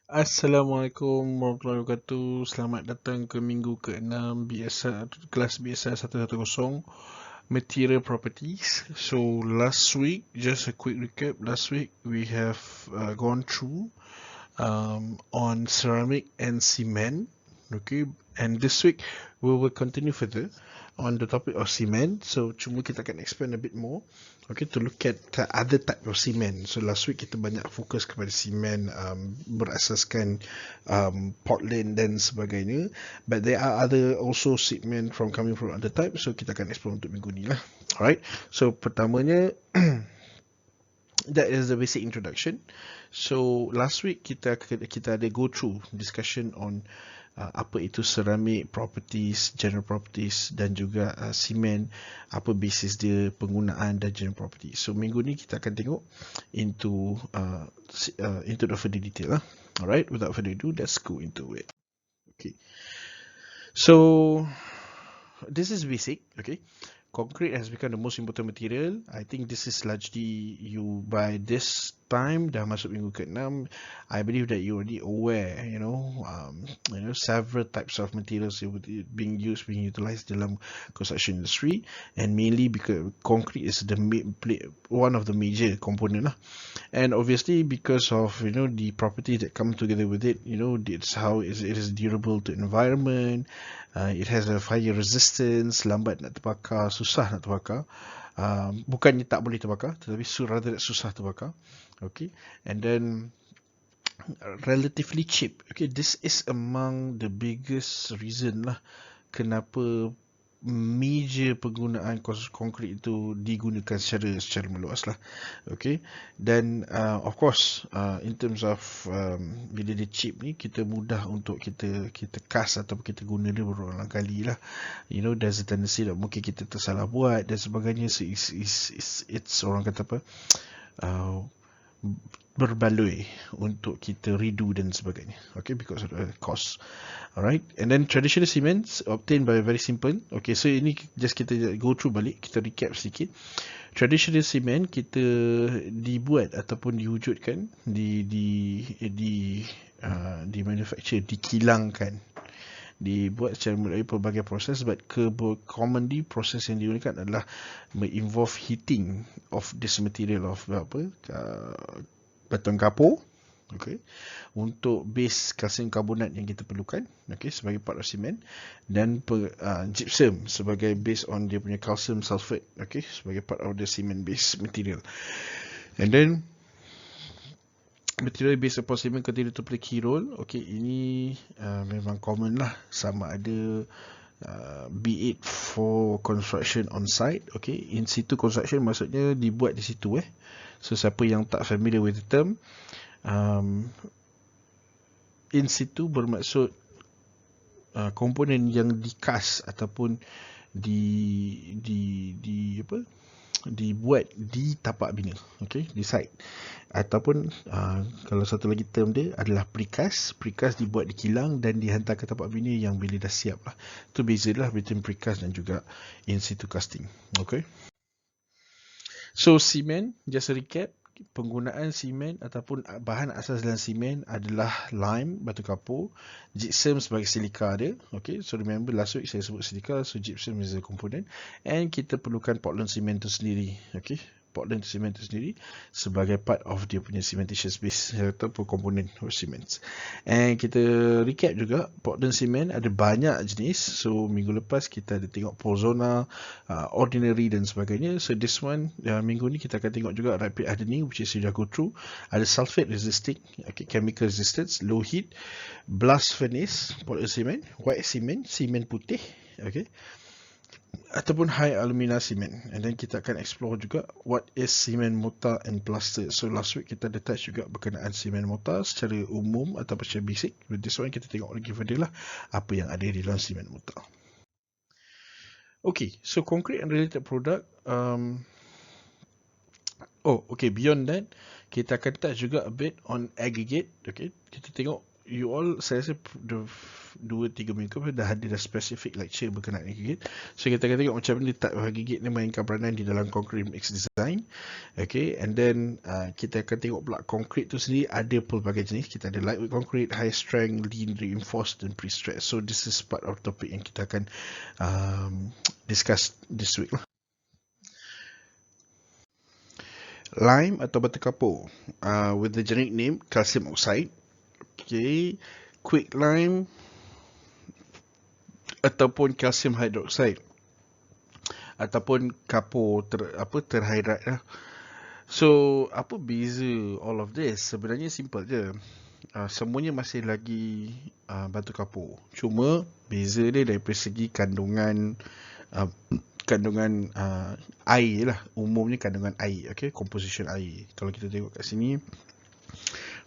Assalamualaikum warahmatullahi wabarakatuh. Selamat datang ke minggu ke-6 BSR, kelas BSR 110 Material Properties. So last week, just a quick recap. Last week we have gone through on ceramic and cement. Okay, and this week we will continue further on the topic of cement. So cuma kita akan expand a bit more. Okay, to look at the other type of cement. So last week kita banyak fokus kepada cement berasaskan Portland dan sebagainya. But there are other also cement coming from other type. So kita akan explore untuk minggu ni lah. Alright. So pertamanya that is the basic introduction. So last week kita ada go through discussion on apa itu ceramic properties, general properties dan juga cement, apa basis dia, penggunaan dan general property. So minggu ni kita akan tengok into the further detail lah. Alright, without further ado, let's go into it. Okay. So this is basic, okay. Concrete has become the most important material. I think this is largely you by this time dah masuk minggu ke-6. I believe that you already aware, several types of materials being utilized dalam construction industry, and mainly because concrete is one of the major component lah. And obviously because of the properties that come together with it, it's how it is durable to environment. It has a fire resistance, lambat nak terbakar, susah nak terbakar. Bukannya tak boleh terbakar, tetapi rather susah terbakar. Okay, and then relatively cheap. Okay, this is among the biggest reason lah kenapa major penggunaan konkrit itu digunakan secara meluas lah. Okay, dan of course in terms of bila dia cheap ni, kita mudah untuk kita cast ataupun kita guna dia berulang kali lah. There's a tendency that mungkin kita tersalah buat dan sebagainya. So it's orang kata apa, berbaloi untuk kita redo dan sebagainya. Okay, because of the cost. Alright, and then traditional cements obtained by very simple. Okay, so ini just kita go through balik, kita recap sedikit. Traditional cement kita dibuat ataupun diwujudkan, di manufacture, dikilangkan, dibuat secara melalui pelbagai proses, but commonly proses yang digunakan adalah involve heating of this material of beton kapur, okay, untuk base kalsium karbonat yang kita perlukan, okay, sebagai part of cement, dan gypsum sebagai based on dia punya calcium sulfate, okay, sebagai part of the cement base material. And then material based upon cement continue to play key role. Okay, ini memang common lah, sama ada be it for construction on site. Okay, in situ construction maksudnya dibuat di situ. So siapa yang tak familiar with the term, in situ bermaksud komponen yang di-cast ataupun dibuat di tapak bina, okay, di site. Ataupun kalau satu lagi term dia adalah precast. Precast dibuat di kilang dan dihantar ke tapak bina yang bila dah siap lah. Itu beza lah between precast dan juga in situ casting. Okay, so cement, just a recap, penggunaan simen ataupun bahan asas dalam simen adalah lime, batu kapur, gypsum sebagai silika dia. Okay, so remember last week saya sebut silika, so gypsum is a component, and kita perlukan Portland cement tu sendiri. Okay, Portland cement tu sendiri sebagai part of dia punya cementitious base ataupun komponen of cements. And kita recap juga, Portland cement ada banyak jenis. So minggu lepas kita ada tengok Porzona, ordinary dan sebagainya. So this one minggu ni kita akan tengok juga rapid hardening, which is sudah go through. Ada sulfate resisting, okay, chemical resistance, low heat, blast furnace, Portland cement, white cement, cement putih, okay, ataupun high alumina cement. And then kita akan explore juga what is cement mortar and plaster. So last week kita ada touch juga berkenaan cement mortar secara umum ataupun secara basic. With this one kita tengok lagi further lah apa yang ada di dalam cement mortar. Okay, so concrete and related product. Okay, beyond that kita akan touch juga a bit on aggregate. Okay, kita tengok you all, saya rasa 2-3 minggu dah ada specific lecture berkenaan aggregate. So kita akan tengok macam mana letak aggregate ni mainkan peranan di dalam concrete mix design. Okay, and then kita akan tengok pula concrete tu sendiri ada pelbagai jenis. Kita ada lightweight concrete, high strength, lean, reinforced dan pre-stressed. So this is part of topic yang kita akan discuss this week lah. Lime atau batu kapur, with the generic name calcium oxide. Okay, quick lime ataupun calcium hydroxide ataupun kapur terhydrat lah. So apa beza all of this? Sebenarnya simple je. Semuanya masih lagi batu kapur. Cuma beza dia daripada segi kandungan air lah. Umumnya kandungan air, okay? Composition air. Kalau kita tengok kat sini,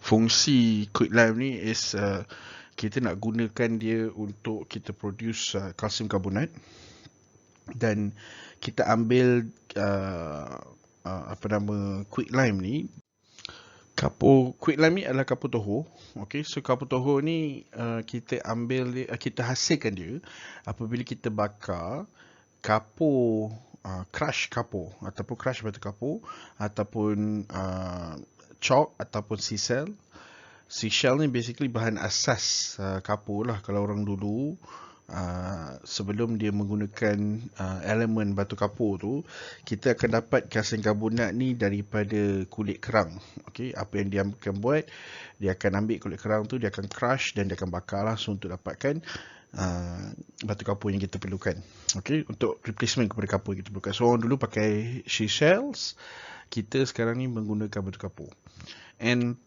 fungsi quicklime ni is kita nak gunakan dia untuk kita produce calcium carbonate, dan kita ambil quicklime ni. Quicklime ni adalah kapur tohor. Okay, so kapur tohor ni kita ambil dia, kita hasilkan dia apabila kita bakar kapur, crush kapur ataupun crush batu kapur ataupun chalk ataupun seashell. Seashell ni basically bahan asas kapur lah. Kalau orang dulu sebelum dia menggunakan elemen batu kapur tu, kita akan dapat kalsium karbonat ni daripada kulit kerang. Okay, apa yang dia akan buat, dia akan ambil kulit kerang tu, dia akan crush dan dia akan bakar lah, so untuk dapatkan batu kapur yang kita perlukan. Okay, untuk replacement kepada kapur yang kita perlukan. So orang dulu pakai seashells, kita sekarang ni menggunakan batu kapur. And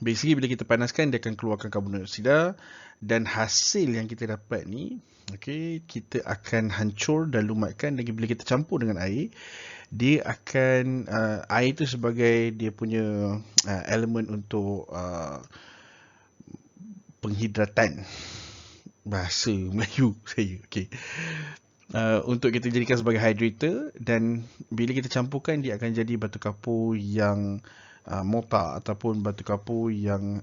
basically bila kita panaskan, dia akan keluarkan karbon dioksida, dan hasil yang kita dapat ni, okay, kita akan hancur dan lumatkan. Dan bila kita campur dengan air, dia akan air tu sebagai dia punya elemen untuk penghidratan, bahasa Melayu saya. Okay, untuk kita jadikan sebagai hydrator, dan bila kita campurkan, dia akan jadi batu kapur yang mortar ataupun batu kapur yang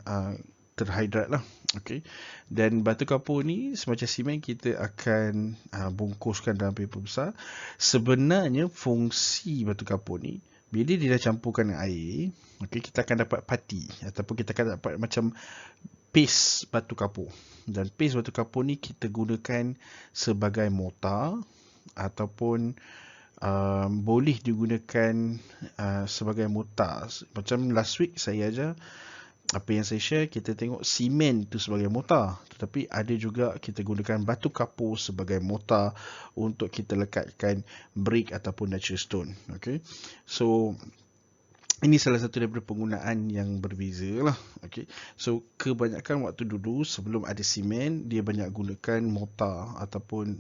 terhydrat lah. Okay, dan batu kapur ni semacam simen, kita akan bungkuskan dalam paper besar. Sebenarnya fungsi batu kapur ni, bila dia dah campurkan dengan air, okay, kita akan dapat pati ataupun kita akan dapat macam paste batu kapur. Dan paste batu kapur ni kita gunakan sebagai mortar ataupun boleh digunakan sebagai mortar. Macam last week saya ajar, apa yang saya share, kita tengok simen tu sebagai mortar, tetapi ada juga kita gunakan batu kapur sebagai mortar untuk kita lekatkan brick ataupun natural stone. Okay, so ini salah satu daripada penggunaan yang berbeza lah. Okay, so kebanyakan waktu dulu sebelum ada simen, dia banyak gunakan mortar ataupun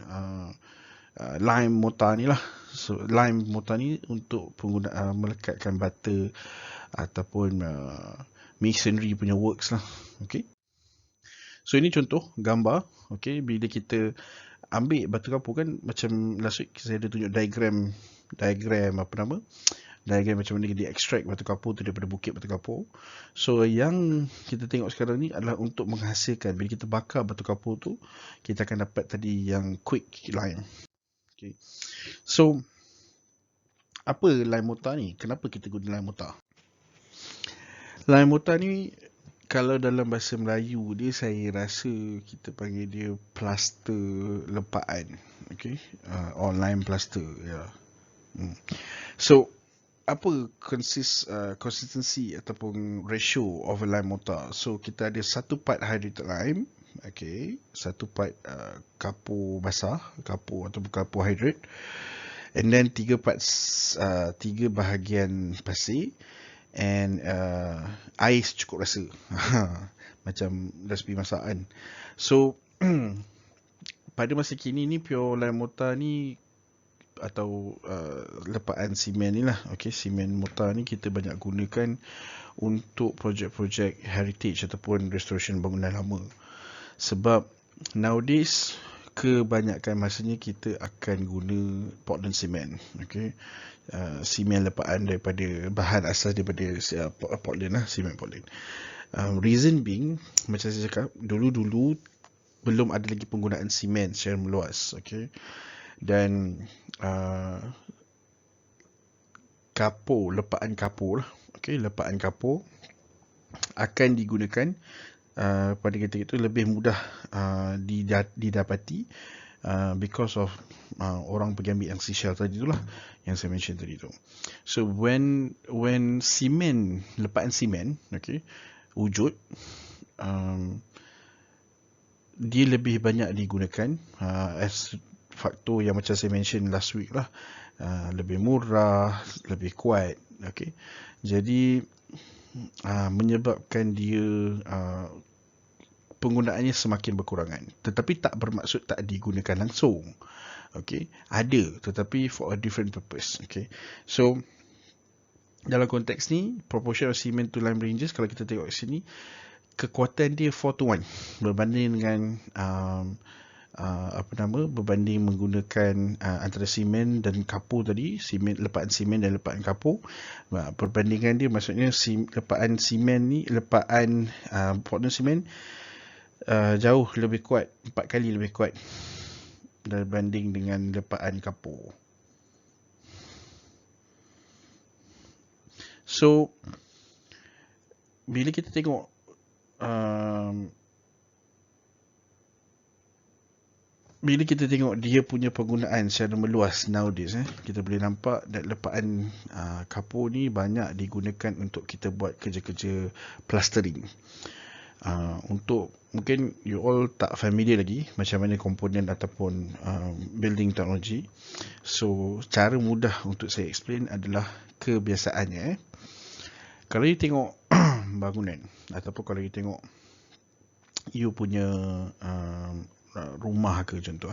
lime mortar ni lah. So lime mortar ni untuk penggunaan melekatkan bata ataupun masonry punya works lah. Okay, so ini contoh gambar. Okay, bila kita ambil batu kapur kan, macam last week saya ada tunjuk diagram macam mana dia extract batu kapur tu daripada bukit batu kapur. So yang kita tengok sekarang ni adalah untuk menghasilkan, bila kita bakar batu kapur tu, kita akan dapat tadi yang quick lime. Okay, so apa lime mortar ni? Kenapa kita guna lime mortar? Lime mortar ni, kalau dalam bahasa Melayu dia, saya rasa kita panggil dia plaster lepaan. Okay, or lime plaster, yeah. So apa consistency ataupun ratio of a lime mortar? So kita ada 1 part hydrated lime, okay, 1 part kapur basah, kapur ataupun kapur hydrate, and then 3 bahagian pasir, and air cukup rasa. Macam resipi masakan. So pada masa kini ni, pure lime mortar ni atau lepaan simen ni lah. Okay, simen mortar ni kita banyak gunakan untuk projek-projek heritage ataupun restoration bangunan lama. Sebab nowadays kebanyakan masanya kita akan guna Portland cement. Okay, simen lepaan daripada bahan asas daripada Portland lah, simen Portland. Reason being, macam saya cakap, dulu-dulu belum ada lagi penggunaan simen secara meluas, okay? Dan kapur, lepaan kapur lah, okay, lepaan kapur akan digunakan pada ketika itu lebih mudah didapati because of orang pergi ambil yang seashell tadi itulah yang saya mention tadi tu. So when simen, lepaan simen, okay, wujud, dia lebih banyak digunakan as faktor yang macam saya mention last week lah, lebih murah, lebih kuat, okay. Jadi menyebabkan dia penggunaannya semakin berkurangan, tetapi tak bermaksud tak digunakan langsung, okay. Ada, tetapi for a different purpose, okay. So dalam konteks ni, proportion of cement to lime ranges, kalau kita tengok sini, kekuatan dia 4:1 berbanding dengan berbanding menggunakan antara simen dan kapur tadi, lepaan simen dan lepaan kapur. Perbandingan dia maksudnya lepaan simen ni, lepaan Portland simen jauh lebih kuat, 4 kali lebih kuat berbanding dengan lepaan kapur. So bila kita tengok dia punya penggunaan secara meluas nowadays, kita boleh nampak that lepaan kapur ni banyak digunakan untuk kita buat kerja-kerja plastering. Untuk mungkin you all tak familiar lagi macam mana komponen ataupun building technology. So cara mudah untuk saya explain adalah kebiasaannya. Kalau you tengok bangunan ataupun kalau you tengok you punya rumah ke contoh,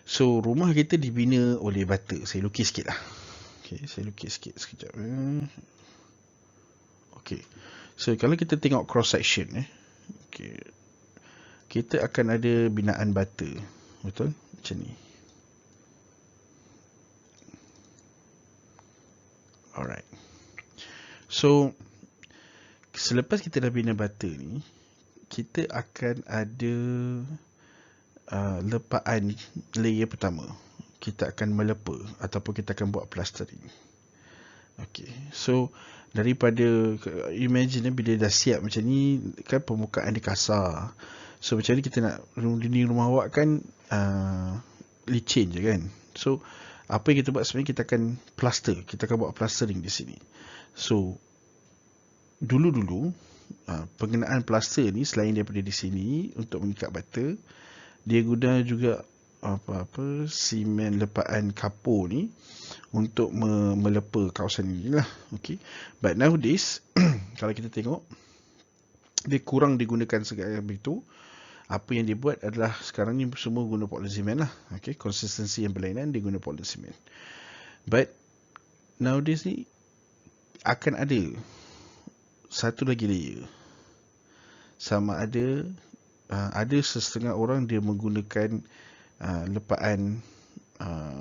so rumah kita dibina oleh bata. Saya lukis sikit lah, okay, saya lukis sikit sekejap. Okay, so kalau kita tengok cross section, okay, kita akan ada binaan bata, betul, macam ni. Alright, so selepas kita dah bina bata ni, kita akan ada lepaan layer pertama. Kita akan melepa ataupun kita akan buat plastering. Okay, so daripada imagine bila dah siap macam ni kan, permukaan dia kasar. So macam ni kita nak dinding rumah awak kan licin je kan. So apa yang kita buat sebenarnya, kita akan plaster, kita akan buat plastering di sini. So dulu-dulu penggunaan plaster ni selain daripada di sini untuk mengikat bata, dia guna juga simen lepaan kapur ni untuk melepa kawasan ini lah, okay. But nowadays kalau kita tengok, dia kurang digunakan segala begitu. Apa yang dia buat adalah sekarang ni semua guna Portland cement lah, okay. Konsistensi yang berlainan dia guna Portland cement. But nowadays ni akan ada satu lagi layer, sama ada sesetengah orang dia menggunakan lepaan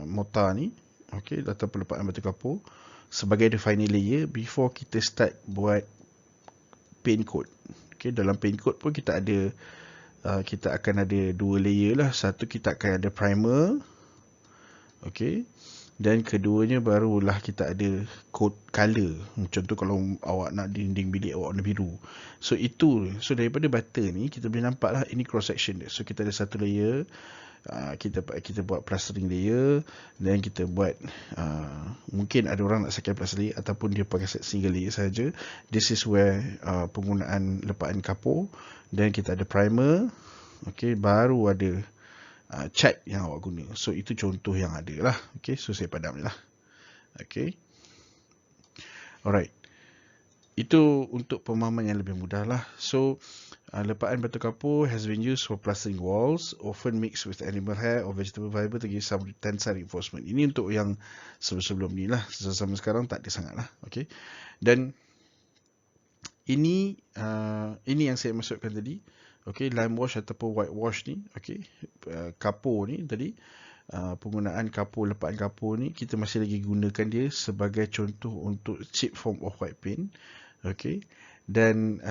mortar ni, okay, ataupun lepaan batu kapur sebagai the final layer before kita start buat paint coat. Okay, dalam paint coat pun kita akan ada 2 layer lah. Satu kita akan ada primer, okay, dan keduanya barulah kita ada coat color. Contoh kalau awak nak dinding bilik awak warna biru. So daripada bata ni kita boleh nampak lah ini cross section dia. So kita ada satu layer, kita buat plastering layer, dan kita buat mungkin ada orang nak second plastering ataupun dia pakai single layer saja. This is where penggunaan lepaan kapur, dan kita ada primer, okay, baru ada cat yang awak guna. So itu contoh yang ada lah, okay. So saya padam je lah, okay. Alright, itu untuk pemahaman yang lebih mudah lah. So lepaan batu kapur has been used for plastering walls, often mixed with animal hair or vegetable fiber to give some tensile reinforcement. Ini untuk yang sebelum ni lah, sama sekarang tak ada sangat lah, okay. Dan ini yang saya maksudkan tadi, okay, lime wash ataupun white wash ni, okay, kapur ni tadi, penggunaan kapur, lepaan kapur ni kita masih lagi gunakan dia sebagai contoh untuk cheap form of white paint, okay. dan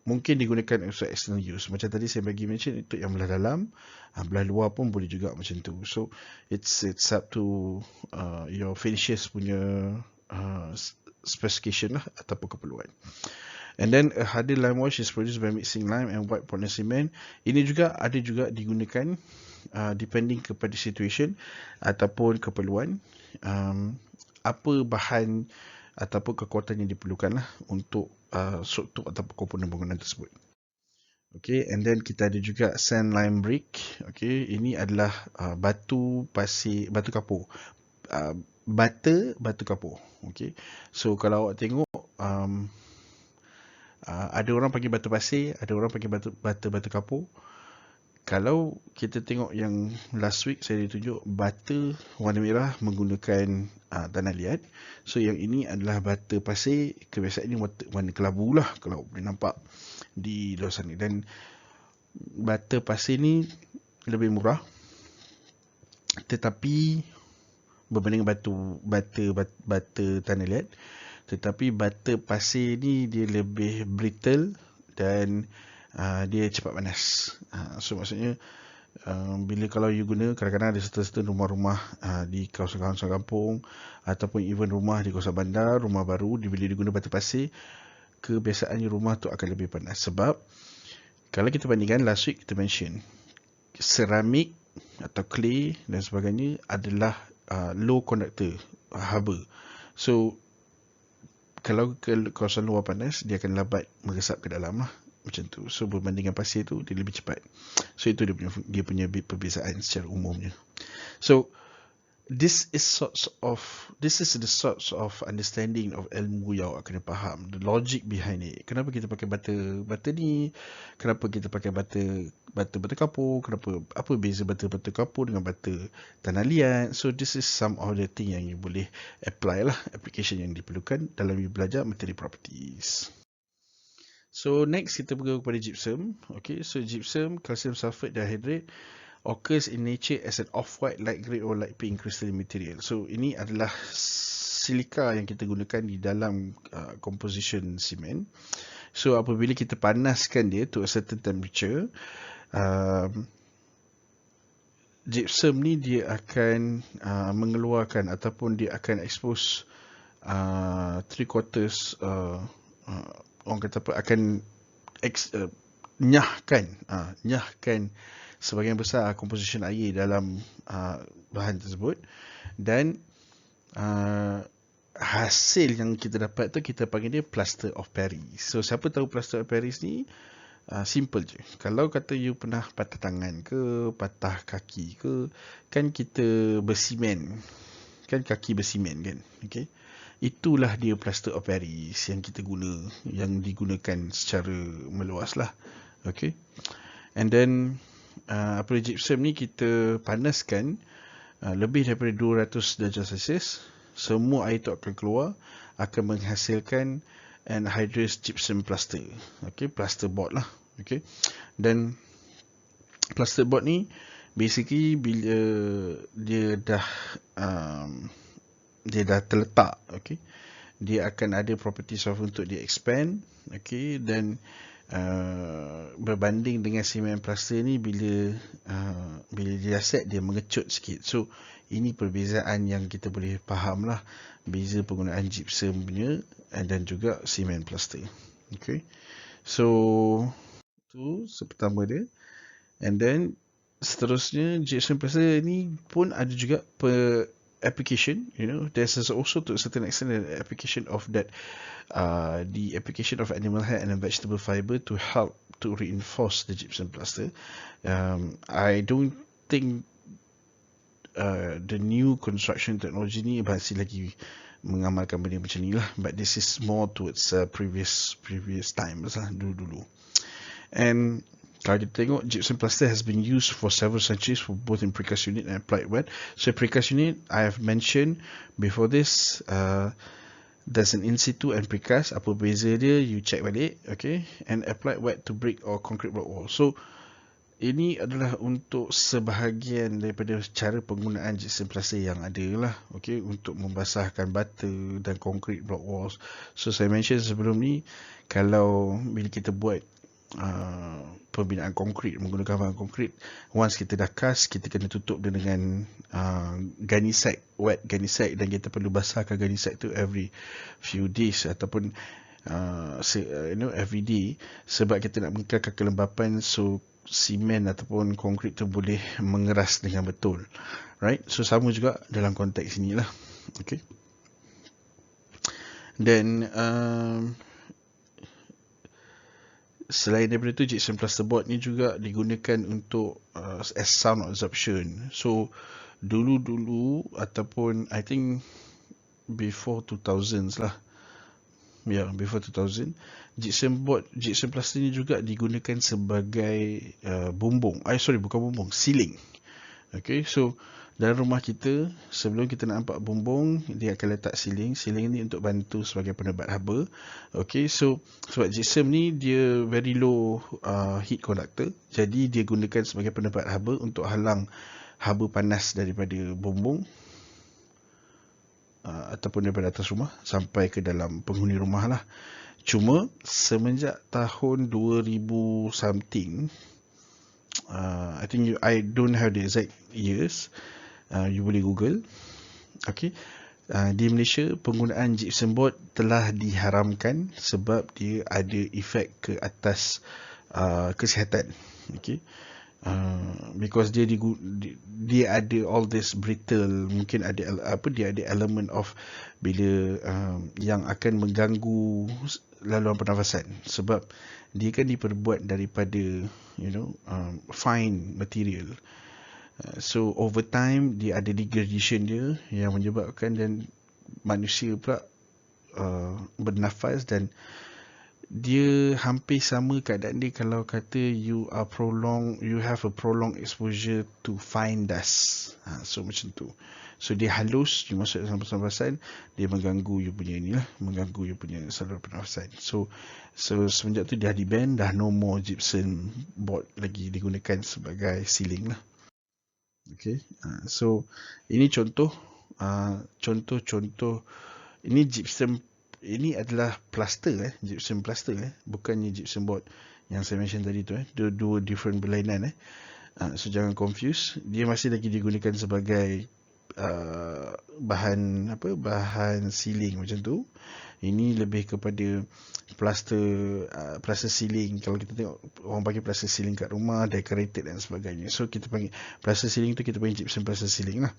mungkin digunakan untuk external use. Macam tadi saya bagi mention untuk yang belah dalam, belah luar pun boleh juga macam tu. So it's up to your finishes punya specification lah ataupun keperluan. And then a harder lime wash is produced by mixing lime and white Portland cement. Ini juga ada juga digunakan depending kepada situation ataupun keperluan. Apa bahan ataupun kekuatan yang diperlukan lah untuk struktur ataupun komponen bangunan tersebut. Okay, and then kita ada juga sand lime brick. Okay, ini adalah batu pasir, batu kapur. Batu kapur. Okay, so kalau awak tengok ada orang panggil batu pasir, ada orang panggil batu kapur. Kalau kita tengok yang last week saya ditunjuk bata warna merah menggunakan tanah liat. So yang ini adalah bata pasir, kebiasaannya warna kelabu lah kalau boleh nampak di luar sana. Dan bata pasir ni lebih murah, tetapi berbanding bata tanah liat, tetapi bata pasir ni dia lebih brittle dan dia cepat panas. So maksudnya bila kalau you guna, kadang-kadang ada certain rumah-rumah di kawasan-kawasan kampung ataupun even rumah di kawasan bandar, rumah baru, bila diguna batu pasir, kebiasaannya rumah tu akan lebih panas. Sebab kalau kita bandingkan last week kita mention seramik atau clay dan sebagainya adalah low conductor, haba. So kalau ke kawasan luar panas, dia akan lambat meresap ke dalam lah. Macam tu. So berbandingkan pasir tu, dia lebih cepat. So itu dia punya perbezaan secara umumnya. So this is the sorts of understanding of ilmu yang awak kena faham, the logic behind it. Kenapa kita pakai bata ni, kenapa kita pakai bata kapur, apa beza bata kapur dengan bata tanah liat. So this is some of the thing yang you boleh apply lah, application yang diperlukan dalam you belajar material properties. So next kita pergi kepada gypsum. Okay, so gypsum, calcium sulfate dihydride occurs in nature as an off-white, light grey or light pink crystalline material. So ini adalah silika yang kita gunakan di dalam composition cement. So apabila kita panaskan dia to a certain temperature, gypsum ni dia akan mengeluarkan ataupun dia akan expose 3/4 orang kata apa, akan nyahkan sebahagian besar composition air dalam bahan tersebut. Dan hasil yang kita dapat tu kita panggil dia plaster of Paris. So siapa tahu plaster of Paris ni? Simple je. Kalau kata you pernah patah tangan ke, patah kaki ke, kan kita bersimen, kan kaki bersimen kan, okay? Itulah dia plaster of Paris yang kita guna, yang digunakan secara meluas lah. Okay. And then gypsum ni kita panaskan lebih daripada 200 darjah Celsius. Semua air tu akan keluar, akan menghasilkan anhydrous gypsum plaster. Okay, plasterboard lah. Okay. Dan plasterboard ni basically bila dia dah terletak, okay, dia akan ada properties of untuk dia expand, okay, dan berbanding dengan cement plaster ni bila dia set dia mengecut sikit. So ini perbezaan yang kita boleh faham lah, beza penggunaan gypsum punya dan juga cement plaster. Okay, so tu pertama dia. And then seterusnya gypsum plaster ni pun ada juga application, you know, there's also to a certain extent an application of that, the application of animal hair and vegetable fiber to help to reinforce the gypsum plaster. I don't think the new construction technology ni masih lagi mengamalkan benda macam ni lah, but this is more towards previous times lah, dulu. And kalau kita tengok, gypsum plaster has been used for several centuries for both in precast unit and applied wet. So precast unit, I have mentioned before this, there's an in situ and precast. Apa beza dia, you check balik, okay? And applied wet to brick or concrete block wall. So ini adalah untuk sebahagian daripada cara penggunaan gypsum plaster yang ada lah, okay, untuk membasahkan bata dan concrete block walls. So saya mention sebelum ni, kalau bila kita buat pembinaan konkrit menggunakan bahan konkrit, once kita dah cast, kita kena tutup dia dengan garnisite, wet garnisite, dan kita perlu basahkan garnisite tu every few days ataupun every day, sebab kita nak mengekalkan kelembapan, so simen ataupun konkrit tu boleh mengeras dengan betul, right? So sama juga dalam konteks inilah, okay. Dan selain daripada tu, gypsum plasterboard ni juga digunakan untuk as sound absorption. So dulu-dulu ataupun I think before 2000s lah, before 2000, gypsum plaster ni juga digunakan sebagai bumbung. Bukan bumbung, ceiling. Okay, so dalam rumah kita, sebelum kita nak nampak bumbung, dia akan letak ceiling. Ceiling ni untuk bantu sebagai penebat haba. Okay, so sebab gypsum ni dia very low heat conductor, jadi dia gunakan sebagai penebat haba untuk halang haba panas daripada bumbung ataupun daripada atas rumah sampai ke dalam penghuni rumah lah. Cuma semenjak tahun 2000 something, I think I don't have the exact years, you boleh google, okay. Di Malaysia penggunaan gypsum board telah diharamkan sebab dia ada efek ke atas kesihatan, okay. Because dia ada all this brittle, mungkin ada dia ada element of bila yang akan mengganggu laluan pernafasan, sebab dia kan diperbuat daripada fine material. So over time dia ada degradation dia yang menyebabkan dan manusia pula bernafas, dan dia hampir sama keadaan dia kalau kata you have a prolonged exposure to fine dust. So macam tu. So dia halus, you masuk dalam pernafasan, dia mengganggu you punya mengganggu you punya saluran pernafasan. So semenjak tu dia di-ban, dah no more gypsum board lagi digunakan sebagai ceiling lah. Okay, so ini contoh ini gypsum. Ini adalah plaster, gypsum plaster, bukannya gypsum board yang saya mention tadi tu, dua different berlainan. So jangan confuse, dia masih lagi digunakan sebagai bahan ceiling macam tu. Ini lebih kepada plaster ceiling. Kalau kita tengok orang pakai plaster ceiling kat rumah, decorated dan sebagainya, so kita panggil plaster ceiling tu, kita panggil gypsum plaster ceiling lah.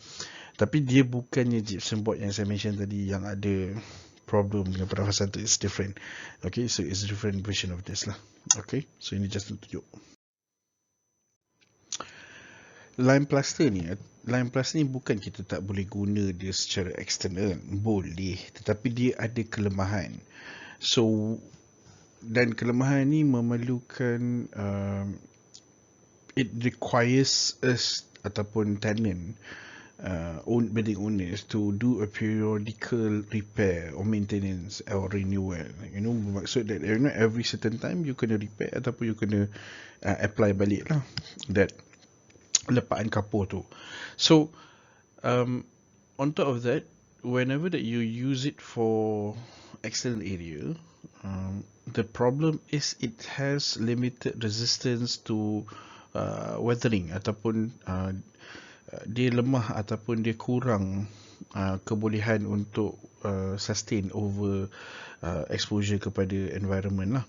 Tapi dia bukannya gypsum board yang saya mention tadi yang ada problem dengan pernafasan tu. It's different. Okay, so it's a different version of this lah. Okay, so ini just untuk tunjuk. Lime plaster ni bukan kita tak boleh guna dia secara eksternal, boleh, tetapi dia ada kelemahan. So dan kelemahan ni memerlukan it requires us ataupun tenant building owners to do a periodical repair or maintenance or renewal. Maksud that every certain time you kena repair ataupun you kena apply balik lah that lepaan kapur tu. So on top of that, whenever that you use it for external area, the problem is it has limited resistance to weathering, ataupun dia lemah ataupun dia kurang kebolehan untuk sustain over exposure kepada environment lah.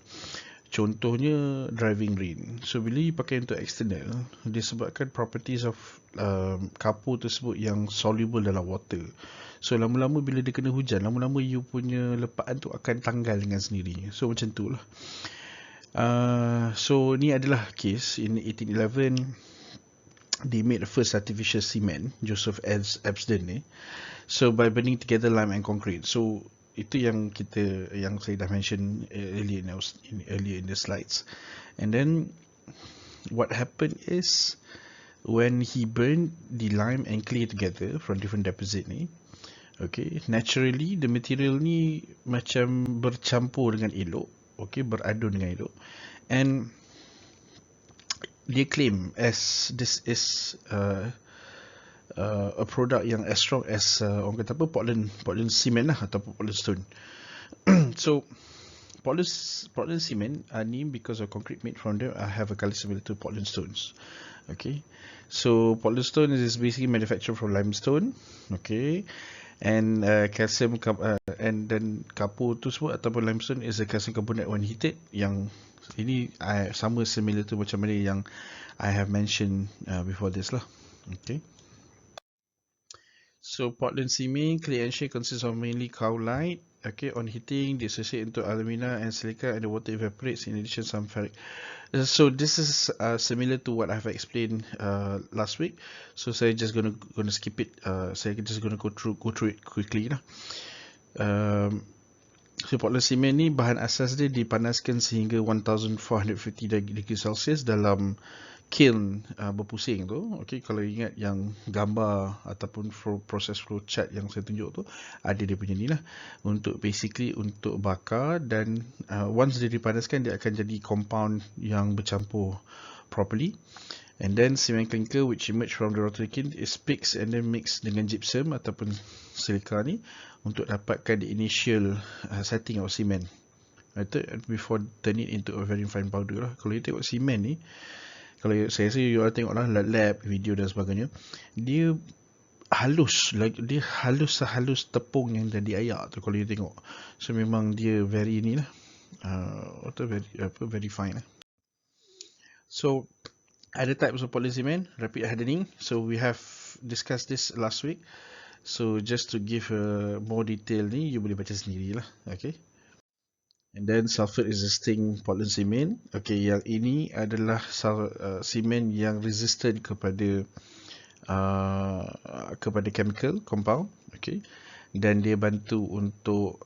Contohnya driving rain. So bila you pakai untuk external, disebabkan properties of kapur tersebut yang soluble dalam water. So lama-lama bila dia kena hujan, lama-lama you punya lepaan tu akan tanggal dengan sendiri. So macam tu lah. So ni adalah case in 1811. They made the first artificial cement, Joseph Epsden ni. So by burning together lime and concrete. So itu yang saya dah mention earlier in the slides. And then what happened is when he burned the lime and clay together from different deposit ni, okay, naturally the material ni macam bercampur dengan elok, okay, beradun dengan elok, and dia claim as this is a product yang as strong as orang kata apa, Portland cement lah, ataupun Portland stone. So Portland cement are named because of concrete made from them have a color similar to Portland stones. Okay, so Portland stone is basically manufactured from limestone. Okay, and calcium and then kapur tu semua ataupun limestone is a calcium carbonate when heated, yang ini sama similar to macam mana yang I have mentioned before this lah. Okay, so Portland cement clay and shale consists of mainly cowlite. Okay, on heating, dissociate into alumina and silica, and the water evaporates. In addition, some ferric. So this is similar to what I've explained last week. So saya just gonna skip it. Saya just gonna go through it quickly lah. So Portland cement ni bahan asas dia dipanaskan sehingga 1450 degree Celsius dalam kiln berpusing tu. Okay, kalau ingat yang gambar ataupun proses flow chart yang saya tunjuk tu, ada dia punya ni lah, untuk basically untuk bakar, dan once dia dipanaskan dia akan jadi compound yang bercampur properly. And then cement clinker which emerge from the rotary kiln is picked and then mixed dengan gypsum ataupun silika ni untuk dapatkan the initial setting of cement, right, before turn it into a very fine powder lah. Kalau you tengok cement ni, kalau saya rasa you all tengok lah lab, video dan sebagainya, dia halus, dia halus tepung yang dah diayak tu kalau you tengok. So memang dia very ni lah, very fine lah. So other types of Portland cement, rapid hardening. So we have discussed this last week. So just to give more detail ni, you boleh baca sendiri lah. Okay. And then sulfur resisting Portland cement. Okay, yang ini adalah cement yang resistant kepada chemical compound. Okay. Dan dia bantu untuk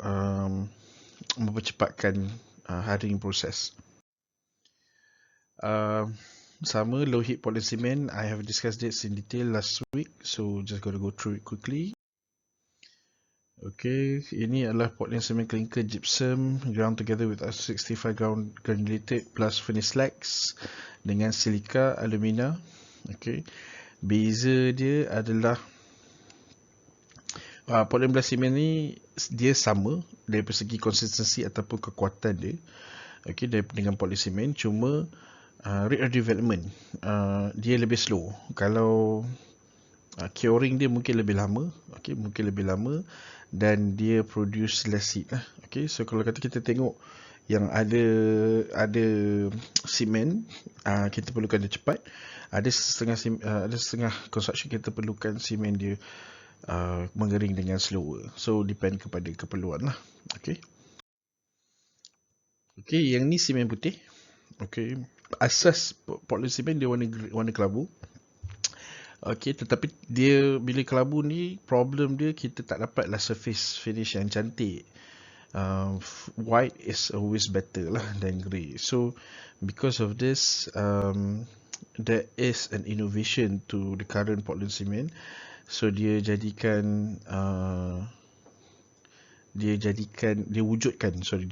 mempercepatkan hardening process. Sama low heat Portland cement, I have discussed this in detail last week, so just gonna go through it quickly. Okay, ini adalah Portland cement clinker gypsum ground together with 65 granulated plus furnace slags dengan silika alumina. Okay, beza dia adalah Portland cement ni dia sama dari segi konsistensi ataupun kekuatan dia. Okay, dengan Portland cement, cuma rate of development dia lebih slow. Kalau curing dia mungkin lebih lama, okay, mungkin lebih lama, dan dia produce less heat lah. Okay, so kalau kata kita tengok yang ada cement, kita perlukan dia cepat. Ada setengah construction kita perlukan cement dia mengering dengan slower. So depend kepada keperluan lah. Okay. Okay, yang ni cement putih. Okay, asas Portland cement dia warna kelabu. Okay, tetapi dia bila kelabu ni, problem dia kita tak dapatlah surface finish yang cantik. White is always better lah than grey. So because of this, there is an innovation to the current Portland cement. So dia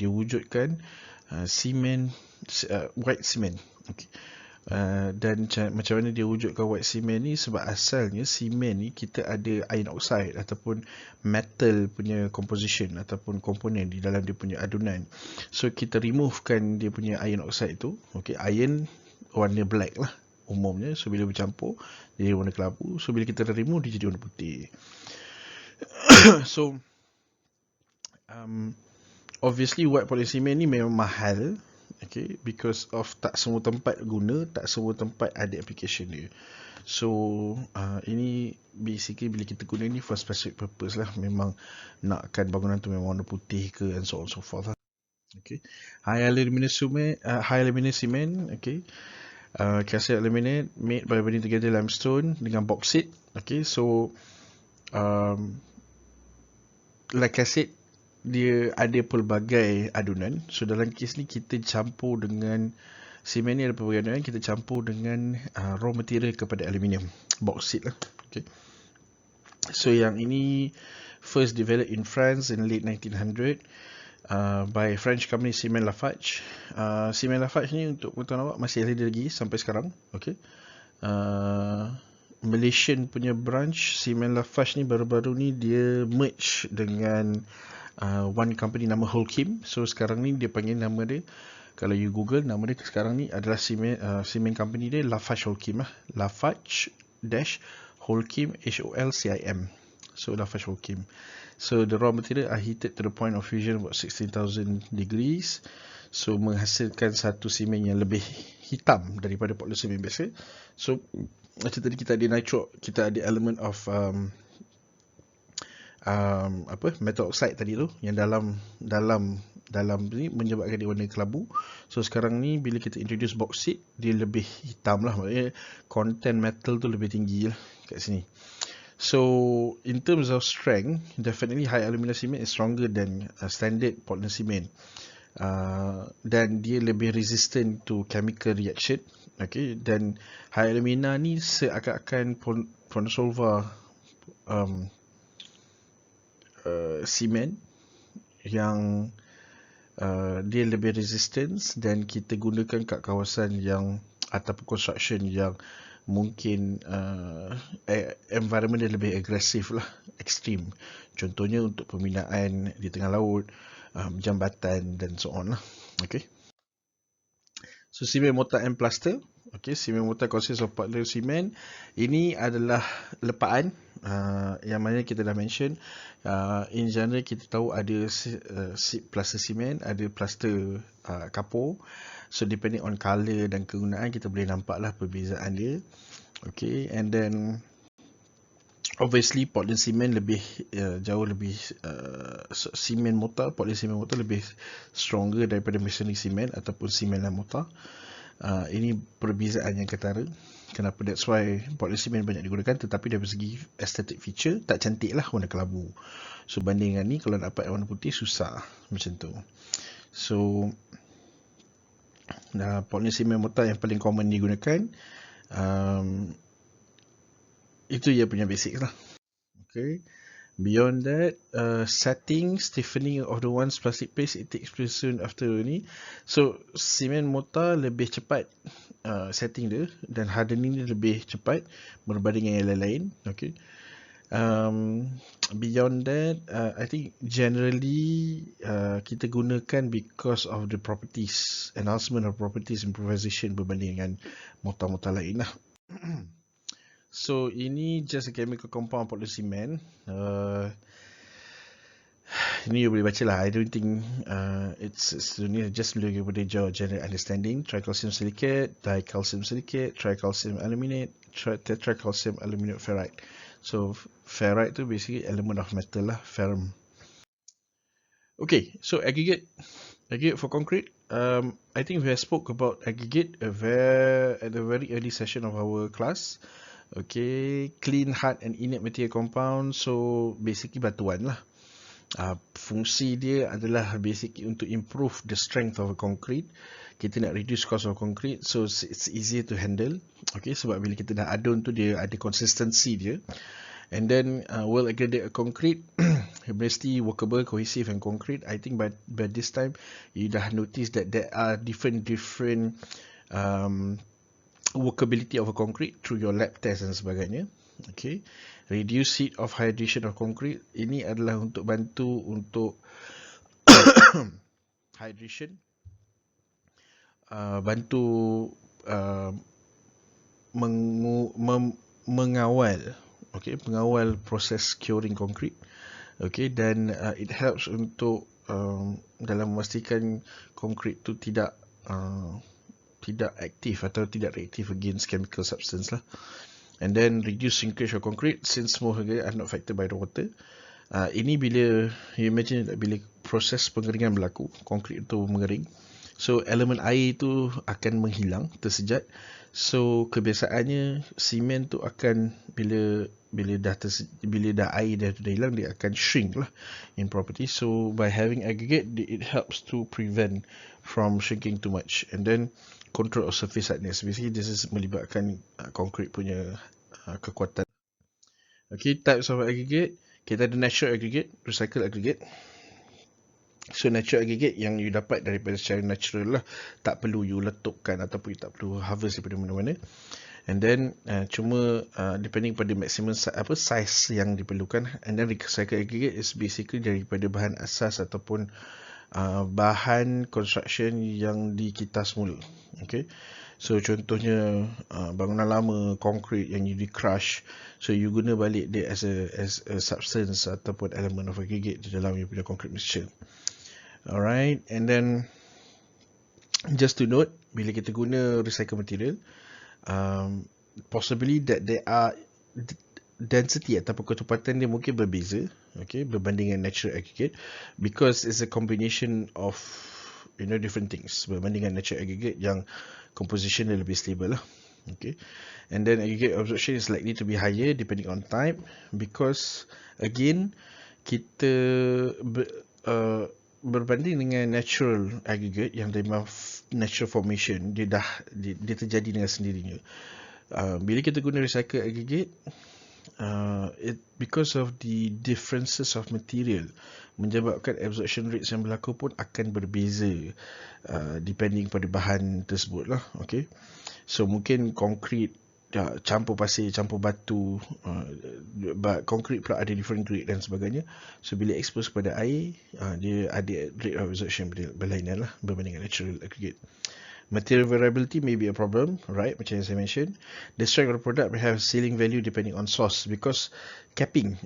wujudkan cement, white cement. Okay. Dan macam mana dia wujudkan white cement ni, sebab asalnya cement ni kita ada iron oxide ataupun metal punya composition ataupun komponen di dalam dia punya adunan. So kita removekan dia punya iron oxide tu. Okay, iron warna black lah umumnya. So bila bercampur dia warna kelabu. So bila kita remove dia jadi warna putih. So obviously white Portland cement ni memang mahal. Okay, because of tak semua tempat guna, tak semua tempat ada application dia. So ini basically bila kita guna ni for specific purpose lah. Memang nakkan bangunan tu memang warna putih ke, and so on so forth lah. Okay, high aluminium cement. Okay, calcium aluminate made by blending together limestone dengan bauxite. Okay, so like I said, dia ada pelbagai adunan. So dalam kes ni kita campur dengan cement ni, ada pelbagai adunan, kita campur dengan raw material kepada aluminium, bauxite lah. Okay. So yang ini first developed in France in late 1900. by French company Cement Lafarge. Cement Lafarge ni untuk pengetahuan awak masih ada lagi sampai sekarang. Okay. Malaysian punya branch Cement Lafarge ni baru-baru ni dia merge dengan one company nama Holcim. So sekarang ni dia panggil nama dia, kalau you google nama dia sekarang ni adalah cement company dia Lafarge Holcim lah. Lafarge dash Holcim HOLCIM. So Lafarge Holcim. So the raw material are heated to the point of fusion about 16,000 degrees. So menghasilkan satu semen yang lebih hitam daripada Portland semen biasa. So macam tadi kita ada nitro, kita ada element of metal oxide tadi tu yang dalam ni menyebabkan dia warna kelabu. So sekarang ni bila kita introduce bauxite, dia lebih hitam lah, maknanya content metal tu lebih tinggi lah kat sini. So in terms of strength, definitely high alumina cement is stronger than standard Portland cement. Dan dia lebih resistant to chemical reaction. Okay, dan high alumina ni seakan-akan Pronosolva cement yang dia lebih resistance dan kita gunakan kat kawasan yang ataupun construction yang mungkin environment dia lebih agresif lah, ekstrim. Contohnya untuk pembinaan di tengah laut, jambatan dan so on lah. Okay. So cement mortar and plaster. Okay, cement mortar consists of Portland cement. Ini adalah lepaan yang mana kita dah mention. In general kita tahu ada plaster cement, ada plaster kapur. So depending on colour dan kegunaan, kita boleh nampak lah perbezaan dia. Okay, and then obviously Portland cement lebih jauh lebih cement mortar, Portland cement mortar lebih stronger daripada masonry cement ataupun cement dan mortar. Ini perbezaan yang ketara. Kenapa? That's why Portland cement banyak digunakan, tetapi dari segi aesthetic feature tak cantik lah warna kelabu. So bandingan ni kalau nak dapat warna putih susah macam tu. So Portland cement mortar yang paling common digunakan, itu dia punya basic lah. Okay. Beyond that, setting, stiffening of the one's plastic paste, it takes place soon after ni. So cement mortar lebih cepat setting dia, dan hardening dia lebih cepat berbanding dengan yang lain-lain. Okay. Beyond that, I think generally kita gunakan because of the properties, enhancement of properties, improvisation berbanding dengan mortar-mortar lain lah. So ini just a chemical compound Portland cement. Ini you boleh baca lah. I don't think it's just daripada general understanding. Tricalcium silicate, dicalcium silicate, tricalcium aluminate, tetracalcium aluminate ferrite. So ferrite tu basically element of metal lah, ferrum. Okay, so aggregate for concrete. I think we have spoke about aggregate at the very early session of our class. Okay, clean, hard and inert material compound. So basically batuan lah. Fungsi dia adalah basically untuk improve the strength of a concrete. Kita nak reduce cost of concrete, so it's easier to handle. Okay, sebab bila kita dah adun tu dia ada consistency dia. And then well aggregate concrete mesti workable, cohesive and concrete. I think by this time you dah notice that there are different workability of a concrete through your lab test dan sebagainya. Okay, reduce heat of hydration of concrete. Ini adalah untuk bantu untuk hydration, bantu mengawal, okay, pengawal proses curing concrete. Okay, dan it helps untuk dalam memastikan concrete tu tidak aktif atau tidak reaktif against chemical substance lah. And then reduce shrinkage of concrete since most of it are not affected by the water. Ini bila you imagine bila proses pengeringan berlaku, konkrit itu mengering, so elemen air itu akan menghilang, tersejat. So kebiasaannya semen tu akan bila dah air dah hilang, dia akan shrink lah in property. So by having aggregate, it helps to prevent from shrinking too much. And then control of surface hardness. Basically this is melibatkan concrete punya kekuatan. Okay, types of aggregate. Kita ada natural aggregate, recycled aggregate. So natural aggregate yang you dapat daripada secara natural lah, tak perlu you letupkan ataupun you tak perlu harvest daripada mana-mana. And then cuma depending pada maximum size yang diperlukan. And then recycle aggregate is basically daripada bahan asas ataupun bahan construction yang dikitas semula. Okay, so contohnya bangunan lama konkrit yang you di crush, so you guna balik dia as a substance ataupun element of aggregate di dalam you punya concrete mixture. Alright, and then just to note, bila kita guna recycle material, possibly that there are density ataupun ketepatan dia mungkin berbeza, okay, berbanding dengan natural aggregate, because it's a combination of different things berbanding dengan natural aggregate yang composition dia lebih stable lah. Okay, and then aggregate absorption is likely to be higher depending on type, because again kita berbanding dengan natural aggregate yang memang natural formation, dia terjadi dengan sendirinya. Bila kita guna recycle aggregate, because of the differences of material, menyebabkan absorption rates yang berlaku pun akan berbeza depending pada bahan tersebut lah. Okay, so mungkin konkrit campur pasir, campur batu, konkrit pula ada different grade dan sebagainya. So bila expose pada air, dia ada rate of absorption berlainan lah berbanding dengan natural aggregate. Material variability may be a problem, right? Macam yang saya mention. The strength of the product may have ceiling value depending on source, because capping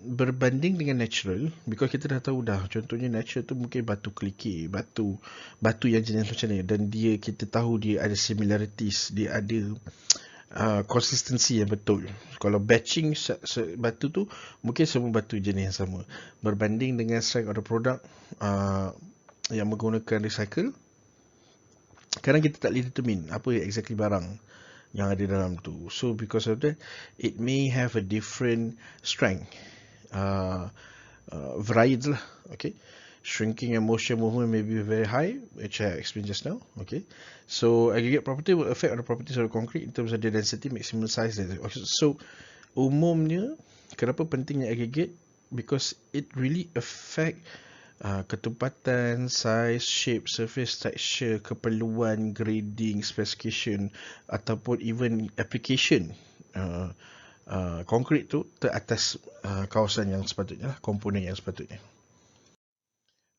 berbanding dengan natural, because kita dah tahu dah, contohnya natural tu mungkin batu kerikil, batu yang jenis macam ni, dan kita tahu dia ada similarities, dia ada konsistensi yang betul. Kalau batching batu tu, mungkin semua batu jenis yang sama. Berbanding dengan strength of the product yang menggunakan recycle, kadang kita tak boleh determine apa exactly barang yang ada dalam tu. So because of that, it may have a different strength, variance lah. Okay, shrinking and motion movement may be very high, which I explained just now. Okay, so aggregate property will affect on the properties of the concrete in terms of the density, maximum size. So umumnya, kenapa pentingnya aggregate? Because it really affect ketepatan, size, shape, surface texture, keperluan, grading, specification, ataupun even application konkrit tu teratas kawasan yang sepatutnya, komponen yang sepatutnya.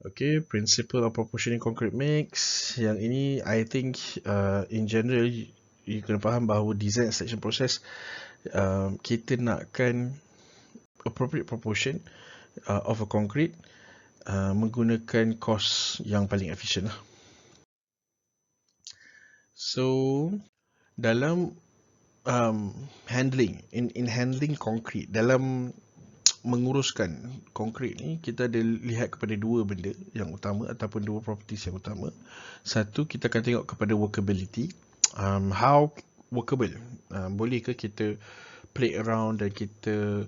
Okay, principle of proportioning concrete mix. Yang ini, I think in general, you kena faham bahawa design and selection process, kita nakkan appropriate proportion of a concrete menggunakan cost yang paling efisien lah. So dalam handling, in handling concrete, dalam menguruskan konkrit ni, kita ada lihat kepada dua benda yang utama ataupun dua properties yang utama. Satu, kita akan tengok kepada workability. How workable, boleh ke kita play around dan kita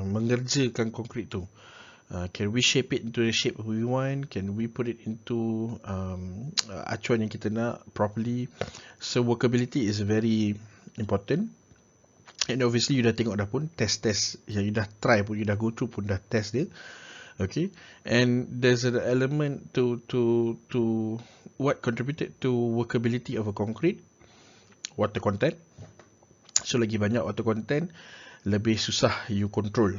mengerjakan konkrit tu. Can we shape it into the shape we want? Can we put it into acuan yang kita nak properly? So workability is very important. And obviously you dah tengok dah pun, test yang you dah try pun, you dah go through pun, dah test dia. Okay, and there's an element to what contributed to workability of a concrete: water content. So lagi banyak water content, lebih susah you control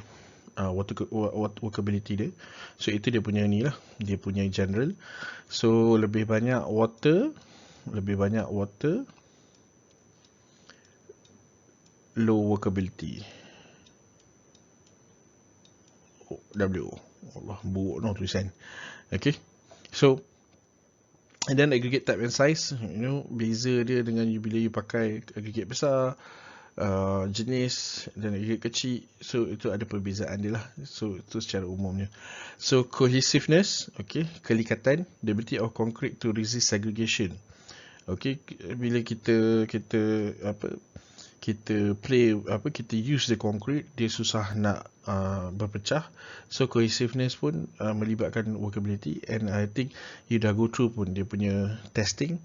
workability dia. So itu dia punya ni lah, dia punya general. So lebih banyak water, low workability. WO. Allah, buruk no tulisan. Okay, so and then aggregate type and size, beza dia dengan bila you pakai aggregate besar, jenis, dan aggregate kecil. So itu ada perbezaan dia lah. So itu secara umumnya. So cohesiveness, okay, kelikatan, the ability of concrete to resist segregation. Okay, bila kita use the concrete, dia susah nak berpecah. So cohesiveness pun melibatkan workability, and I think you dah go through pun dia punya testing.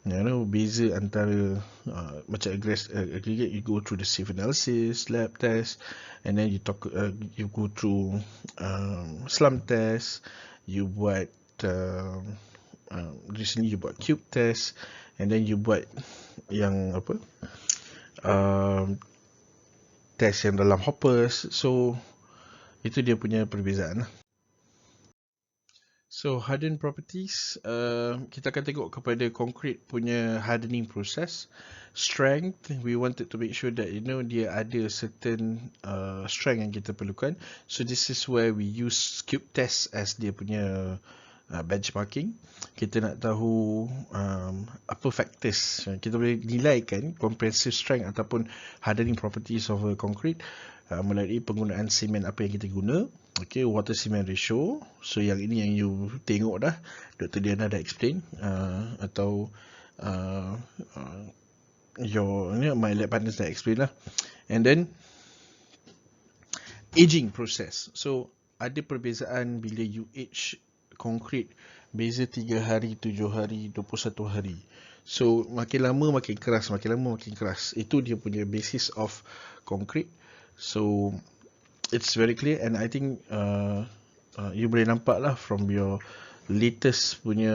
beza antara macam aggregate, you go through the safe analysis, lab test, and then you go through slump test, you buat recently you buat cube test, and then you buat yang apa test yang dalam hoppers. So itu dia punya perbezaan lah. So harden properties, kita akan tengok kepada concrete punya hardening process. Strength, we wanted to make sure that dia ada certain strength yang kita perlukan. So this is where we use cube test as dia punya benchmarking. Kita nak tahu apa factors kita boleh nilaikan comprehensive strength ataupun hardening properties of a concrete melalui penggunaan semen apa yang kita guna. Okay, water cement ratio. So yang ini yang you tengok dah, Dr. Diana dah explain, atau my lab partners dah explain lah. And then aging process. So ada perbezaan bila you age concrete, beza 3 hari, 7 hari, 21 hari. So makin lama makin keras, makin lama makin keras. Itu dia punya basis of concrete. So it's very clear, and I think you boleh nampak lah from your latest punya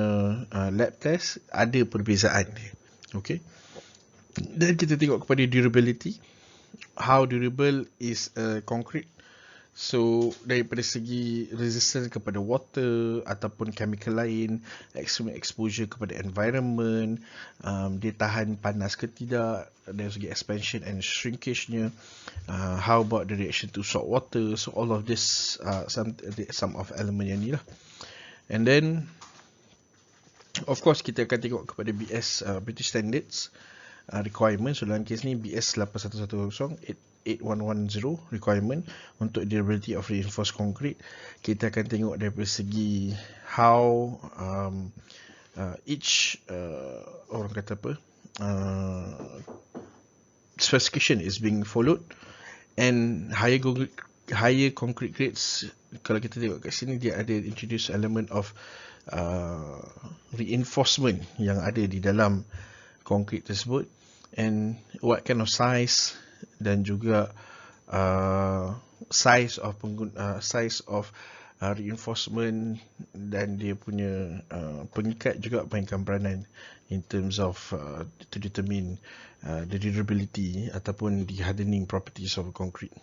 lab test ada perbezaan. Okay, dan kita tengok kepada durability, how durable is concrete. So daripada segi resistance kepada water ataupun chemical lain, extreme exposure kepada environment, dia tahan panas ke tidak, dari segi expansion and shrinkage-nya, how about the reaction to salt water. So all of this some of element yang ni lah. And then of course kita akan tengok kepada British Standards requirement. So dalam kes ni BS110 8110 requirement untuk durability of reinforced concrete. Kita akan tengok daripada segi how each orang kata apa specification is being followed, and higher concrete grades. Kalau kita tengok kat sini, dia ada introduce element of reinforcement yang ada di dalam concrete tersebut, and what kind of size, dan juga size of reinforcement, dan dia punya pengikat juga mainkan peranan in terms of to determine the durability ataupun the hardening properties of concrete.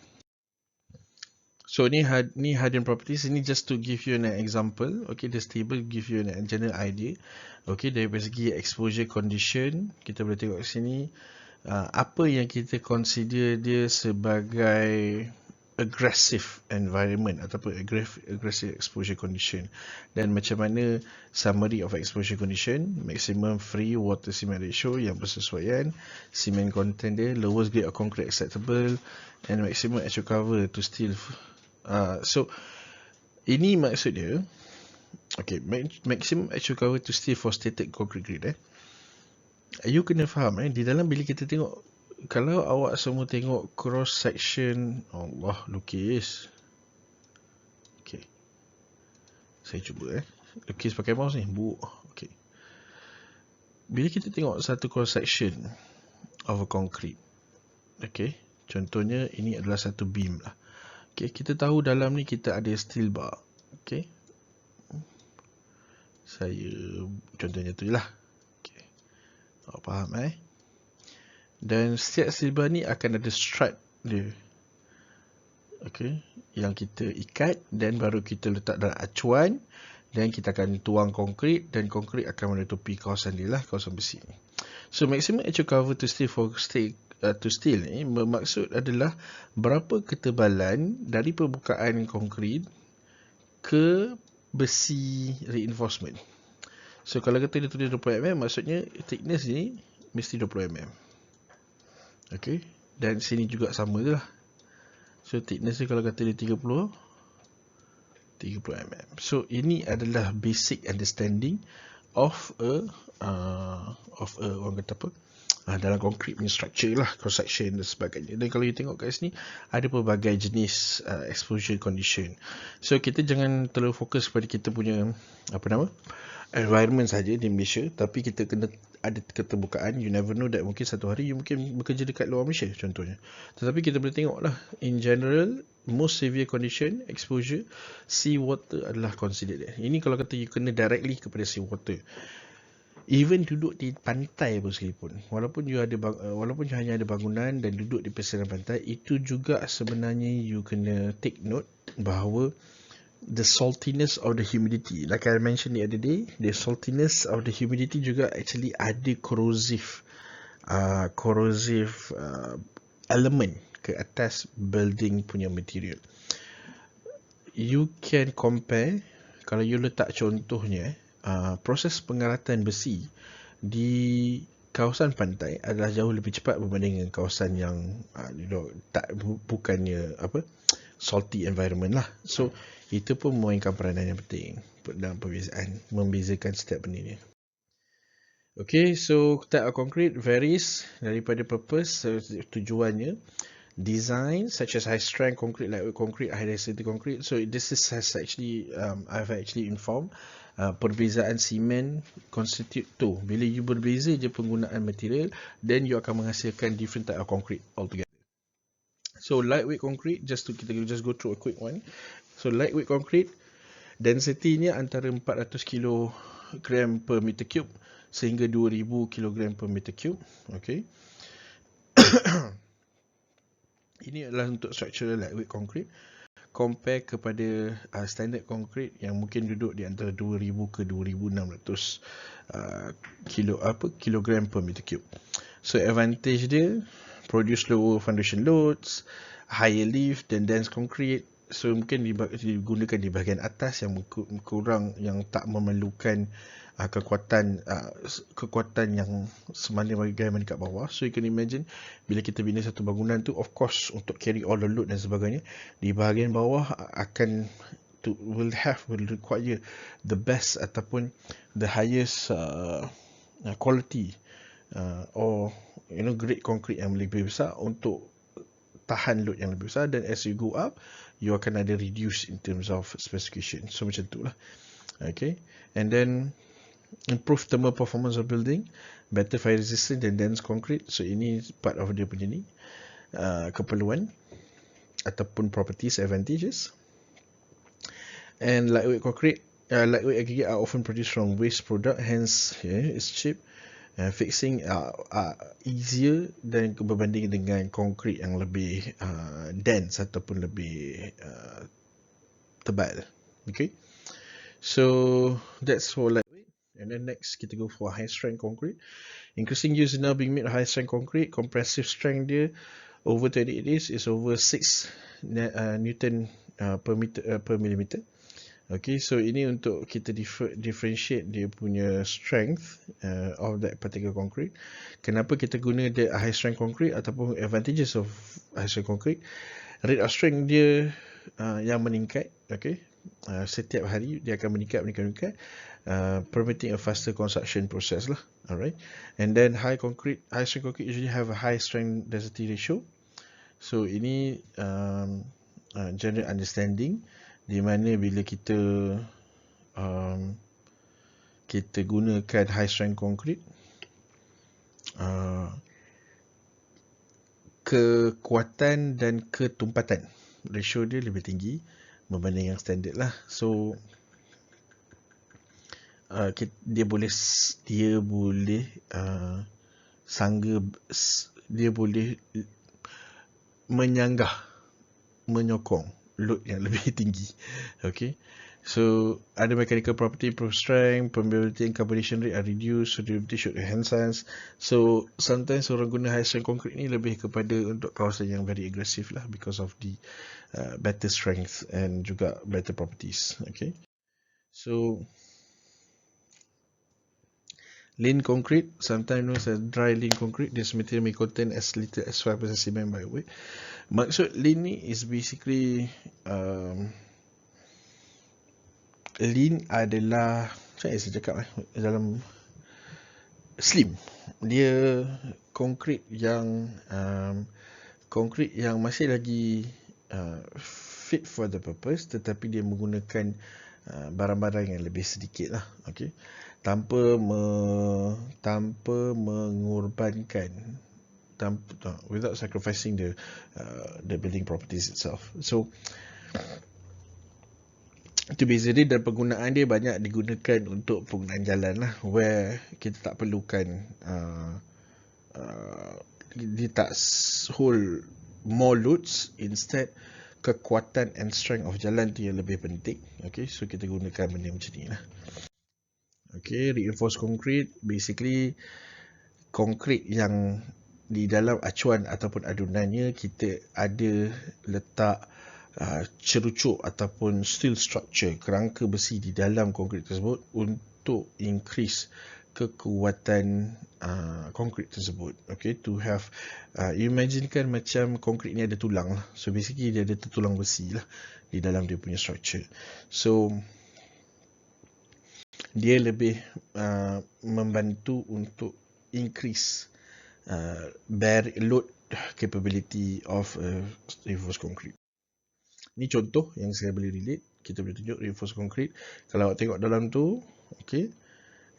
So ni hardening properties, ini just to give you an example. Okay, this table give you a general idea. Okay, dari segi exposure condition, kita boleh tengok sini apa yang kita consider dia sebagai aggressive environment ataupun aggressive exposure condition, dan macam mana summary of exposure condition. Maximum free water cement ratio yang bersesuaian, cement content dia, lowest grade of concrete acceptable, and maximum actual cover to steel. So ini maksud dia, okay, maximum actual cover to steel for static concrete grade. You kena faham di dalam bila kita tengok, kalau awak semua tengok cross section, Allah lukis. Okay, saya cuba lukis pakai mouse ni, okay. Bila kita tengok satu cross section of a concrete, okay, contohnya ini adalah satu beam lah. Okay, kita tahu dalam ni kita ada steel bar. Okay, saya contohnya tu je lah. Awak faham Dan setiap steel bar ni akan ada strap dia, okay, yang kita ikat, dan baru kita letak dalam acuan, dan kita akan tuang konkrit, dan konkrit akan menutupi kawasan dia lah, kawasan besi ni. So maximum actual cover to steel for to steel ni bermaksud adalah berapa ketebalan dari permukaan konkrit ke besi reinforcement. So kalau kata dia tulis 20 mm, maksudnya thickness ni mesti 20 mm. Okay, dan sini juga sama je lah. So thickness ni kalau kata dia 30 mm. So ini adalah basic understanding of orang kata apa, dalam concrete punya structure lah, cross section dan sebagainya. Dan kalau you tengok kat sini, ada pelbagai jenis exposure condition. So kita jangan terlalu fokus pada kita punya environment saja di Malaysia, tapi kita kena ada keterbukaan. You never know that mungkin satu hari you mungkin bekerja dekat luar Malaysia contohnya. Tetapi kita boleh tengok lah, in general, most severe condition, exposure, sea water adalah considered there. Ini kalau kata you kena directly kepada sea water. Even duduk di pantai pun sekalipun, walaupun you hanya ada bangunan dan duduk di pesisir pantai, itu juga sebenarnya you kena take note bahawa the saltiness of the humidity, like I mentioned the other day, the saltiness of the humidity juga actually ada corrosive element ke atas building punya material. You can compare, kalau you letak contohnya, proses pengaratan besi di kawasan pantai adalah jauh lebih cepat berbanding dengan kawasan yang bukannya salty environment lah. So itu pun memainkan peranan yang penting dalam perbezaan, membezakan setiap benda ni. Okay, so type of concrete varies daripada purpose, tujuannya. Design such as high strength concrete, lightweight concrete, high density concrete. So this has actually I've actually informed perbezaan simen constitute tu. Bila you berbeza je penggunaan material, then you akan menghasilkan different type of concrete altogether. So lightweight concrete, kita just go through a quick one. So lightweight concrete, density-nya antara 400 kg per meter cube sehingga 2000 kg per meter cube. Okay. Ini adalah untuk structural lightweight concrete. Compare kepada standard concrete yang mungkin duduk di antara 2000 ke 2600 kilogram per meter cube. So advantage dia, produce lower foundation loads, higher lift dan dense concrete. So mungkin digunakan di bahagian atas yang kurang, yang tak memerlukan kekuatan yang semana bagaimana dekat bawah. So you can imagine, bila kita bina satu bangunan tu, of course untuk carry all the load dan sebagainya, di bahagian bawah will require the best ataupun the highest quality or grade concrete yang lebih besar untuk tahan load yang lebih besar. Dan as you go up, you akan ada reduce in terms of specification. So macam tu lah. Okay. And then improve thermal performance of building, better fire resistant dan dense concrete. So ini part of dia punya ni keperluan ataupun properties, advantages. And lightweight concrete, lightweight aggregate are often produced from waste product, hence it's cheap. Fixing easier dan berbanding dengan concrete yang lebih dense ataupun lebih tebal. Okay, so that's for lightweight. And then next kita go for high strength concrete. Increasing use is now being made of high strength concrete. Compressive strength dia over 28 days is over 6 Newton per millimeter. Okay, so ini untuk kita differentiate dia punya strength of that particular concrete. Kenapa kita guna the high strength concrete ataupun advantages of high strength concrete? Rate of strength dia yang meningkat. Okay, setiap hari dia akan meningkat, permitting a faster construction process lah. Alright, and then high strength concrete usually have a high strength density ratio. So ini general understanding, di mana bila kita gunakan high strength concrete, kekuatan dan ketumpatan ratio dia lebih tinggi berbanding yang standard lah. So dia boleh menyokong load yang lebih tinggi. Okay, so other mechanical property, improve strength, permeability and carbonation rate are reduced, so durability should enhance. So sometimes orang guna high strength concrete ni lebih kepada untuk kawasan yang very aggressive lah, because of the better strength and juga better properties. Okay, so lean concrete, sometimes known as dry lean concrete, this material may contain as little as 5% cement by weight. Maksud lean ni is basically lean adalah, saya cakap dalam slim, dia konkrit yang masih lagi fit for the purpose, tetapi dia menggunakan barang-barang yang lebih sedikit lah, okay? Tanpa mengorbankan, without sacrificing the building properties itself. So itu beza dia, dan penggunaan dia banyak digunakan untuk penggunaan jalan lah, where kita tak perlukan dia tak hold more loads, instead kekuatan and strength of jalan tu yang lebih penting. Okay, so kita gunakan benda macam ni lah. Okay, reinforced concrete, basically konkrit yang di dalam acuan ataupun adunannya kita ada letak cerucuk ataupun steel structure, kerangka besi di dalam konkrit tersebut untuk increase kekuatan konkrit tersebut. Okay, to have imaginekan macam konkrit ni ada tulang lah. So basically dia ada tulang besi lah di dalam dia punya structure. So dia lebih membantu untuk increase load capability of reinforced concrete. Ni contoh yang saya boleh relate. Kita boleh tunjuk reinforced concrete. Kalau awak tengok dalam tu, okay,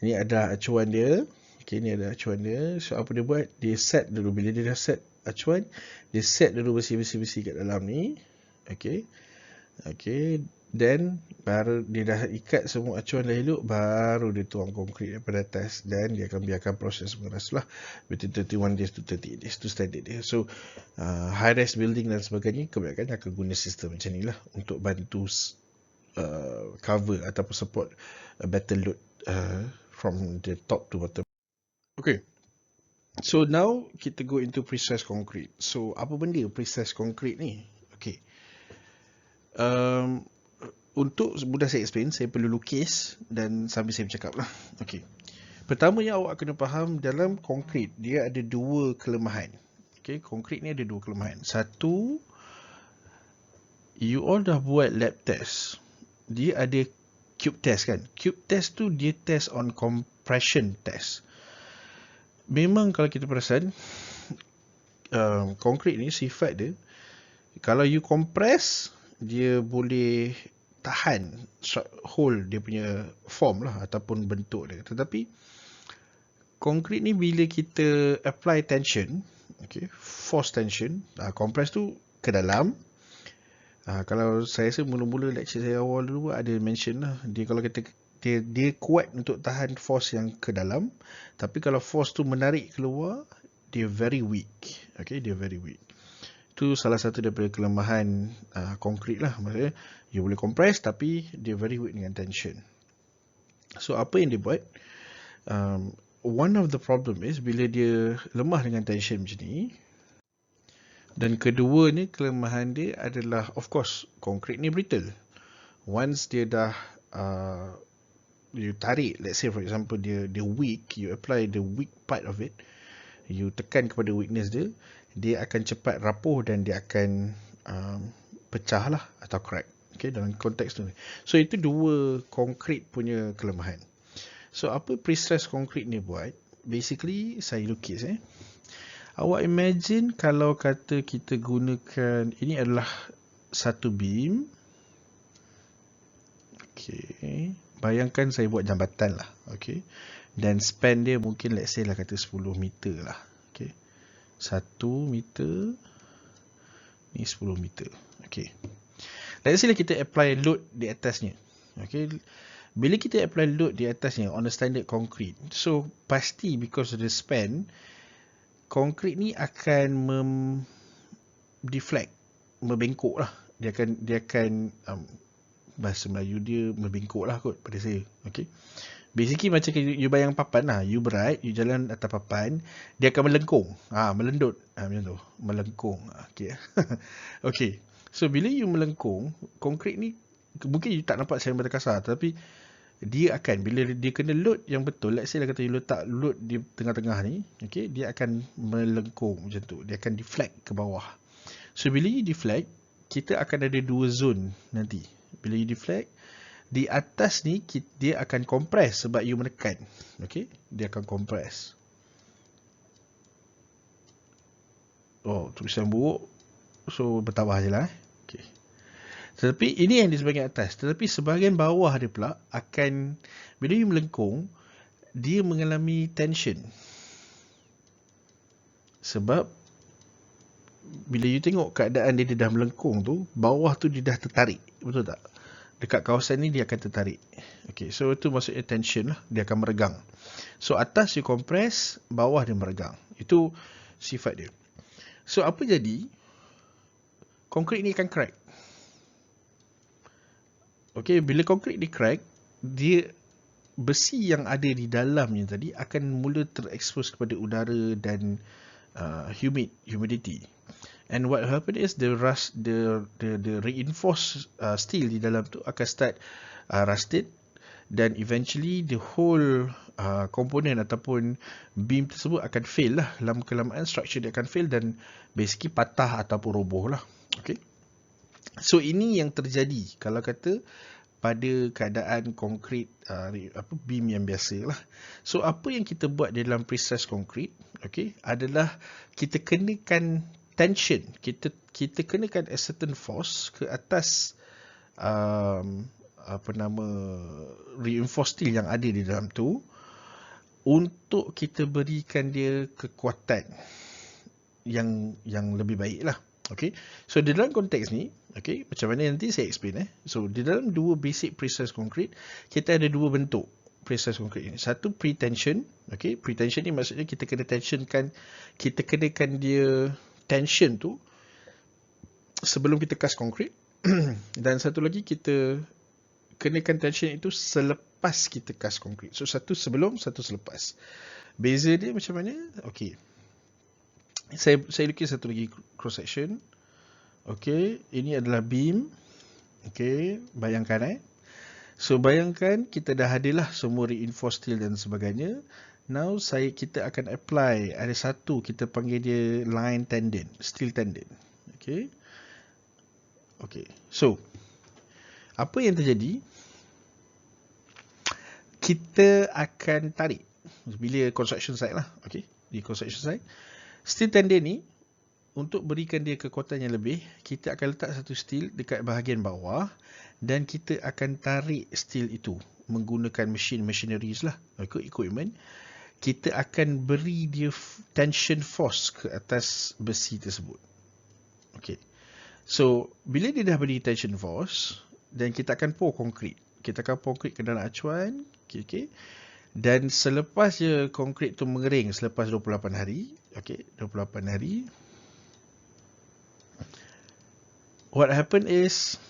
ni ada acuan dia. Okay, ni ada acuan dia. So apa dia buat? Dia set dulu. Bila dia dah set acuan, dia set dulu besi-besi kat dalam ni. Okay. Okay, then baru dia dah ikat semua acuan dah elok, baru dia tuang konkrit daripada atas, dan dia akan biarkan proses mengeras lah between 31 days to 38 days tu standard dia. So high rise building dan sebagainya kebanyakan akan guna sistem macam ni lah untuk bantu cover ataupun support a better load from the top to bottom. Okay, so now kita go into precise concrete. So apa benda precise concrete ni? Okay, untuk mudah saya explain, saya perlu lukis dan sambil saya bercakap lah. Okay. Pertamanya awak kena faham dalam konkrit dia ada dua kelemahan. Okay, konkrit ni ada dua kelemahan. Satu, you all dah buat lab test. Dia ada cube test kan. Cube test tu dia test on compression test. Memang kalau kita perasan, konkrit ni sifat dia, kalau you compress, dia boleh tahan hold dia punya form lah ataupun bentuk dia. Tetapi konkrit ni bila kita apply tension, okay, force tension, compress tu ke dalam. Kalau saya rasa mula-mula lecture saya awal dulu ada mention lah, dia kalau kita dia kuat untuk tahan force yang ke dalam, tapi kalau force tu menarik keluar, dia very weak. Okay, dia very weak. Itu salah satu daripada kelemahan konkrit lah. Maksudnya, you boleh compress tapi dia very weak dengan tension. So, apa yang dia buat? One of the problem is bila dia lemah dengan tension macam ni. Dan kedua ni, kelemahan dia adalah, of course, konkrit ni brittle. Once dia dah you tarik, let's say for example dia weak, you apply the weak part of it, you tekan kepada weakness dia, dia akan cepat rapuh dan dia akan pecah lah atau crack. Okay, dalam konteks tu. So itu dua konkrit punya kelemahan. So apa pre-stress konkrit ni buat? Basically saya lukis awak imagine kalau kata kita gunakan, ini adalah satu beam. Okay, bayangkan saya buat jambatan lah. Okay, dan span dia mungkin let's say lah kata 10 meter lah. Okay, 1 meter ni 10 meter. Okay, let's say lah kita apply load di atasnya. Okay, bila kita apply load di atasnya on a standard concrete, so pasti because of the span, konkrit ni akan deflect, membengkok lah. Dia akan bahasa Melayu dia membengkok lah kot pada saya. Okay, basically macam you bayang papan lah, you berat, you jalan atas papan, dia akan melengkung, melendut, macam tu, melengkung. Okay. Okay, so bila you melengkung, konkrit ni mungkin you tak nampak secara mata kasar, tapi dia akan, bila dia kena load yang betul, let's say lah kata you letak load di tengah-tengah ni, okay, dia akan melengkung macam tu, dia akan deflect ke bawah. So bila you deflect, kita akan ada dua zone nanti. Bila you deflect, di atas ni dia akan compress sebab you menekan. Okay, dia akan compress. Oh, tulisan buruk, so bertambah je lah. Okay, Tetapi ini yang di sebahagian atas. Tetapi sebahagian bawah dia pula akan, bila you melengkung, dia mengalami tension. Sebab bila you tengok keadaan dia dah melengkung tu, bawah tu dia dah tertarik. Betul tak? Dekat kawasan ni dia akan tertarik. Okay, so itu maksudnya tension lah. Dia akan meregang. So atas you compress, bawah dia meregang. Itu sifat dia. So apa jadi? Konkrit ni akan crack. Okay, bila konkrit ni crack, dia besi yang ada di dalamnya tadi akan mula terekspos kepada udara dan humidity. And what happen is the reinforced steel di dalam tu akan start rusted, dan eventually the whole komponen ataupun beam tersebut akan fail lah. Lama kelamaan structure dia akan fail dan basically patah ataupun roboh lah. Okay. So ini yang terjadi kalau kata pada keadaan konkrit beam yang biasa lah. So apa yang kita buat dalam pre-stress konkrit, okay, adalah kita kenakan tension, kita kenakan a certain force ke atas reinforced steel yang ada di dalam tu, untuk kita berikan dia kekuatan yang lebih baik lah. Okay. So di dalam konteks ni, okay, macam mana nanti saya explain. So di dalam dua basic pre-stress concrete, kita ada dua bentuk pre-stress concrete ini. Satu pre-tension. Okay, pre-tension ni maksudnya kita kena tensionkan, kita kenakan dia tension tu sebelum kita cast concrete. Dan satu lagi kita kenakan tension itu selepas kita cast concrete. So satu sebelum, satu selepas. Beza dia macam mana? Okay. Saya lukis satu lagi cross section. Okay, ini adalah beam. Okay, bayangkan So bayangkan kita dah adalah semua reinforced steel dan sebagainya. Now kita akan apply, ada satu kita panggil dia line tendon, steel tendon. Okay. Okay, so apa yang terjadi? Kita akan tarik bila construction site lah. Okay, di construction site, steel tendon ni, untuk berikan dia kekuatan yang lebih, kita akan letak satu steel dekat bahagian bawah dan kita akan tarik steel itu menggunakan machineries lah, equipment. Kita akan beri dia tension force ke atas besi tersebut. Okay. So, bila dia dah beri tension force, dan kita akan pour konkrit. Kita akan pour konkrit ke dalam acuan. Okay. Dan selepas je konkrit tu mengering, selepas 28 hari, okay, 28 hari, what happen is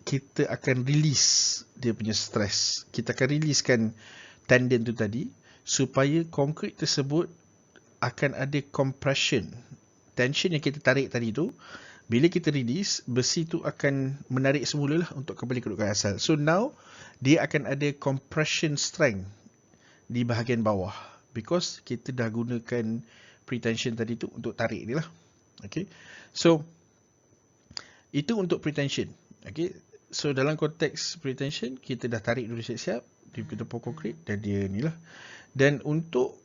kita akan release dia punya stress. Kita akan releasekan tendon tu tadi supaya konkrit tersebut akan ada compression. Tension yang kita tarik tadi tu, bila kita release, besi tu akan menarik semula lah untuk kembali ke kedudukan asal. So now dia akan ada compression strength di bahagian bawah because kita dah gunakan pretension tadi tu untuk tarik dia lah. Okay. So itu untuk pretension. Okay. So dalam konteks pretension, kita dah tarik dulu siap-siap, kita pour konkrit dan dia ni lah. Dan untuk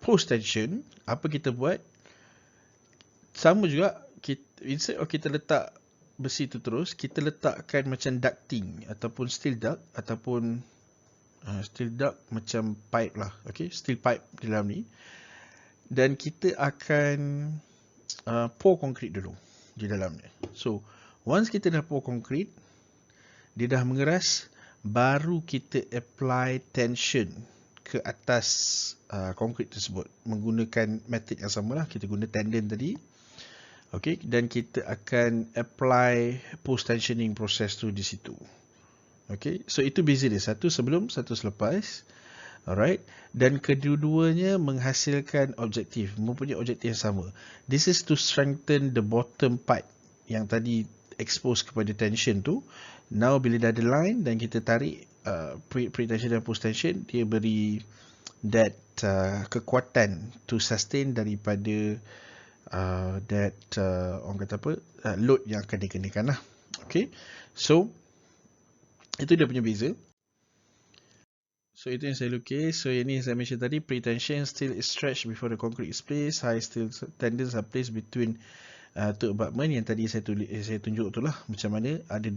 post tension, apa kita buat? Sama juga, instead of kita letak besi tu terus, kita letakkan macam ducting ataupun steel duct ataupun steel duct macam pipe lah. Okay, steel pipe di dalam ni. Dan kita akan pour konkrit dulu di dalamnya. So once kita dah pour konkrit, dia dah mengeras, baru kita apply tension ke atas konkrit tersebut menggunakan method yang sama lah. Kita guna tendon tadi. Okay, dan kita akan apply post tensioning process tu di situ. Okay, so itu beza dia, satu sebelum, satu selepas. Alright, dan kedua-duanya menghasilkan objektif, mempunyai objektif yang sama. This is to strengthen the bottom part yang tadi expose kepada tension tu. Now bila dah ada line dan kita tarik pre-tension dan post-tension, dia beri that kekuatan to sustain daripada orang kata apa, load yang akan dikenakan lah. Okay, so itu dia punya beza. So itu yang saya lukis. So ini yang saya mention tadi, pre-tension, steel is stretched before the concrete is placed. High steel tendons are placed between Untuk abutment yang tadi saya tunjuk tu lah, macam mana ada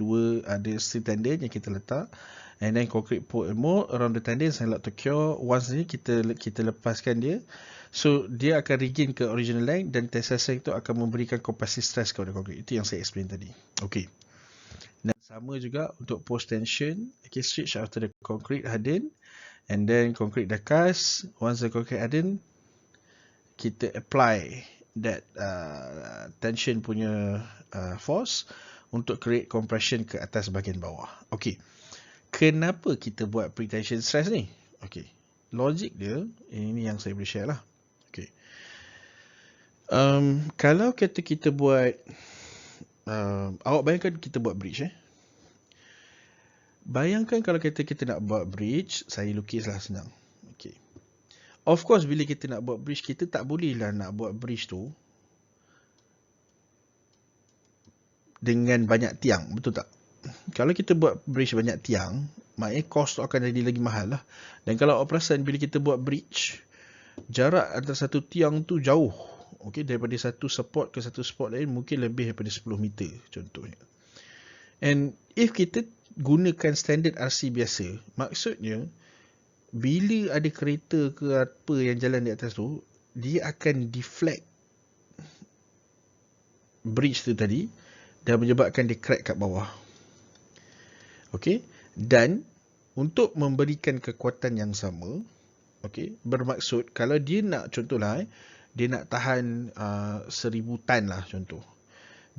steel tendon yang kita letak, and then concrete mold around the tendon and lock to cure. Once ni kita lepaskan dia, so dia akan regain ke original length, dan tensile strength tu akan memberikan compressive stress kepada concrete. Itu yang saya explain tadi. Okay. Dan sama juga untuk post tension. Okay, stretch after the concrete harden, and then concrete dah cast. Once the concrete harden, kita apply that tension punya force untuk create compression ke atas bahagian bawah. Okay. Kenapa kita buat pre-tension stress ni? Okay. Logik dia, ini yang saya boleh share lah. Okay. Kalau kita buat, awak bayangkan kita buat bridge. Bayangkan kalau kita nak buat bridge, saya lukislah senang. Okay. Of course, bila kita nak buat bridge, kita tak boleh lah nak buat bridge tu dengan banyak tiang, betul tak? Kalau kita buat bridge banyak tiang, maknanya cost tu akan jadi lagi mahal lah. Dan kalau awak perasan, bila kita buat bridge, jarak antara satu tiang tu jauh. Okay, daripada satu support ke satu support lain, mungkin lebih daripada 10 meter contohnya. And if kita gunakan standard RC biasa, maksudnya bila ada kereta ke apa yang jalan di atas tu, dia akan deflect bridge tu tadi dan menyebabkan dia crack kat bawah. Okey, dan untuk memberikan kekuatan yang sama, okey, bermaksud kalau dia nak, contohlah dia nak tahan 1000 tan lah contoh.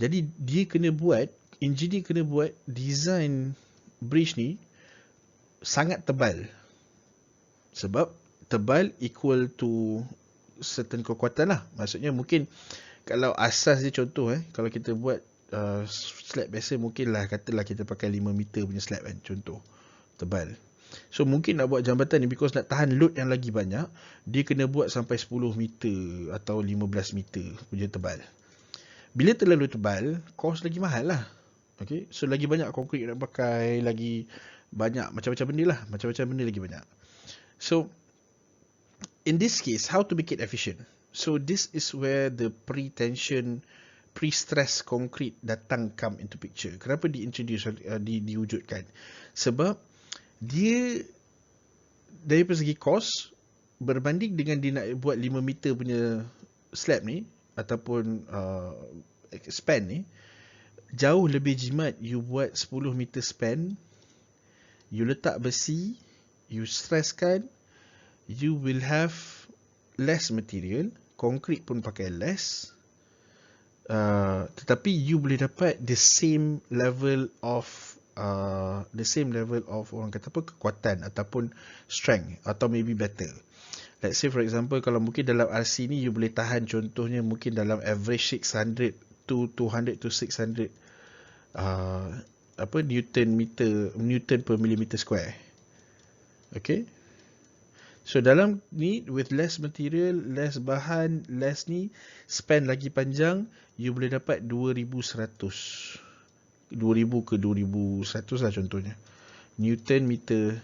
Jadi dia kena buat, engineer kena buat design bridge ni sangat tebal. Sebab tebal equal to certain kekuatan lah. Maksudnya mungkin kalau asas dia contoh, kalau kita buat slab biasa, mungkinlah katalah kita pakai 5 meter punya slab kan, contoh tebal. So mungkin nak buat jambatan ni, because nak tahan load yang lagi banyak, dia kena buat sampai 10 meter atau 15 meter punya tebal. Bila terlalu tebal, cost lagi mahal lah. Okay, so lagi banyak konkrit nak pakai, lagi banyak macam-macam benda lah, macam-macam benda lagi banyak. So in this case, how to make it efficient? So this is where the pre-tension, pre-stress concrete come into picture. Kenapa diwujudkan? Sebab dia dari segi cost, berbanding dengan dia nak buat 5 meter punya slab ni ataupun span ni, jauh lebih jimat you buat 10 meter span, you letak besi, you stresskan, you will have less material, concrete pun pakai less, tetapi you boleh dapat the same level of orang kata apa, kekuatan ataupun strength, atau maybe better. Let's say for example, kalau mungkin dalam RC ni you boleh tahan contohnya mungkin dalam average 600 to 200 to 600 Newton per millimeter square. Okay. So dalam ni, with less material, less bahan, less ni, span lagi panjang, you boleh dapat 2100 ke 2100 lah contohnya, Newton meter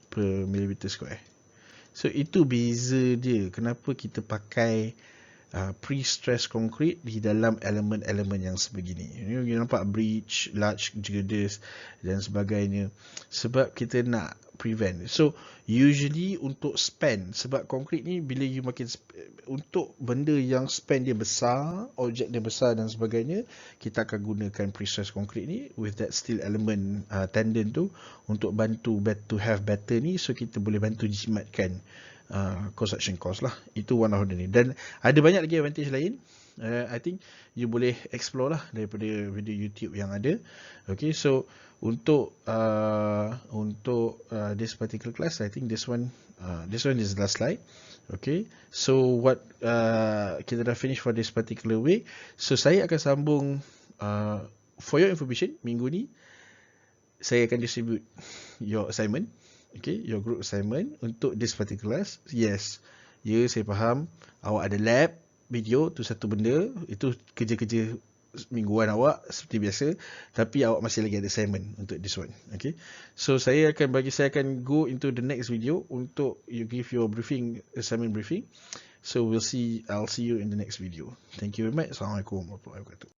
per millimeter square. So itu beza dia, kenapa kita pakai pre-stress concrete di dalam elemen-elemen yang sebegini. You nampak bridge, large girders dan sebagainya, sebab kita nak prevent. So usually untuk span, sebab concrete ni bila you makin untuk benda yang span dia besar, objek dia besar dan sebagainya, kita akan gunakan pre-stress concrete ni with that steel element tendon tu untuk bantu to have better ni, so kita boleh bantu jimatkan construction cost lah. Itu one of the ni. Dan ada banyak lagi advantage lain. I think you boleh explore lah daripada video YouTube yang ada. Okay, so untuk this particular class, I think this one is the last slide. Okay, so what kita dah finish for this particular week. So saya akan sambung for your information, minggu ni saya akan distribute your assignment. Okay, your group assignment untuk this particular class. Yes, saya faham awak ada lab, video tu satu benda, itu kerja-kerja mingguan awak seperti biasa, tapi awak masih lagi ada assignment untuk this one. Okay, so saya akan go into the next video untuk you give your briefing, assignment briefing. So I'll see you in the next video. Thank you very much. Assalamualaikum warahmatullahi wabarakatuh.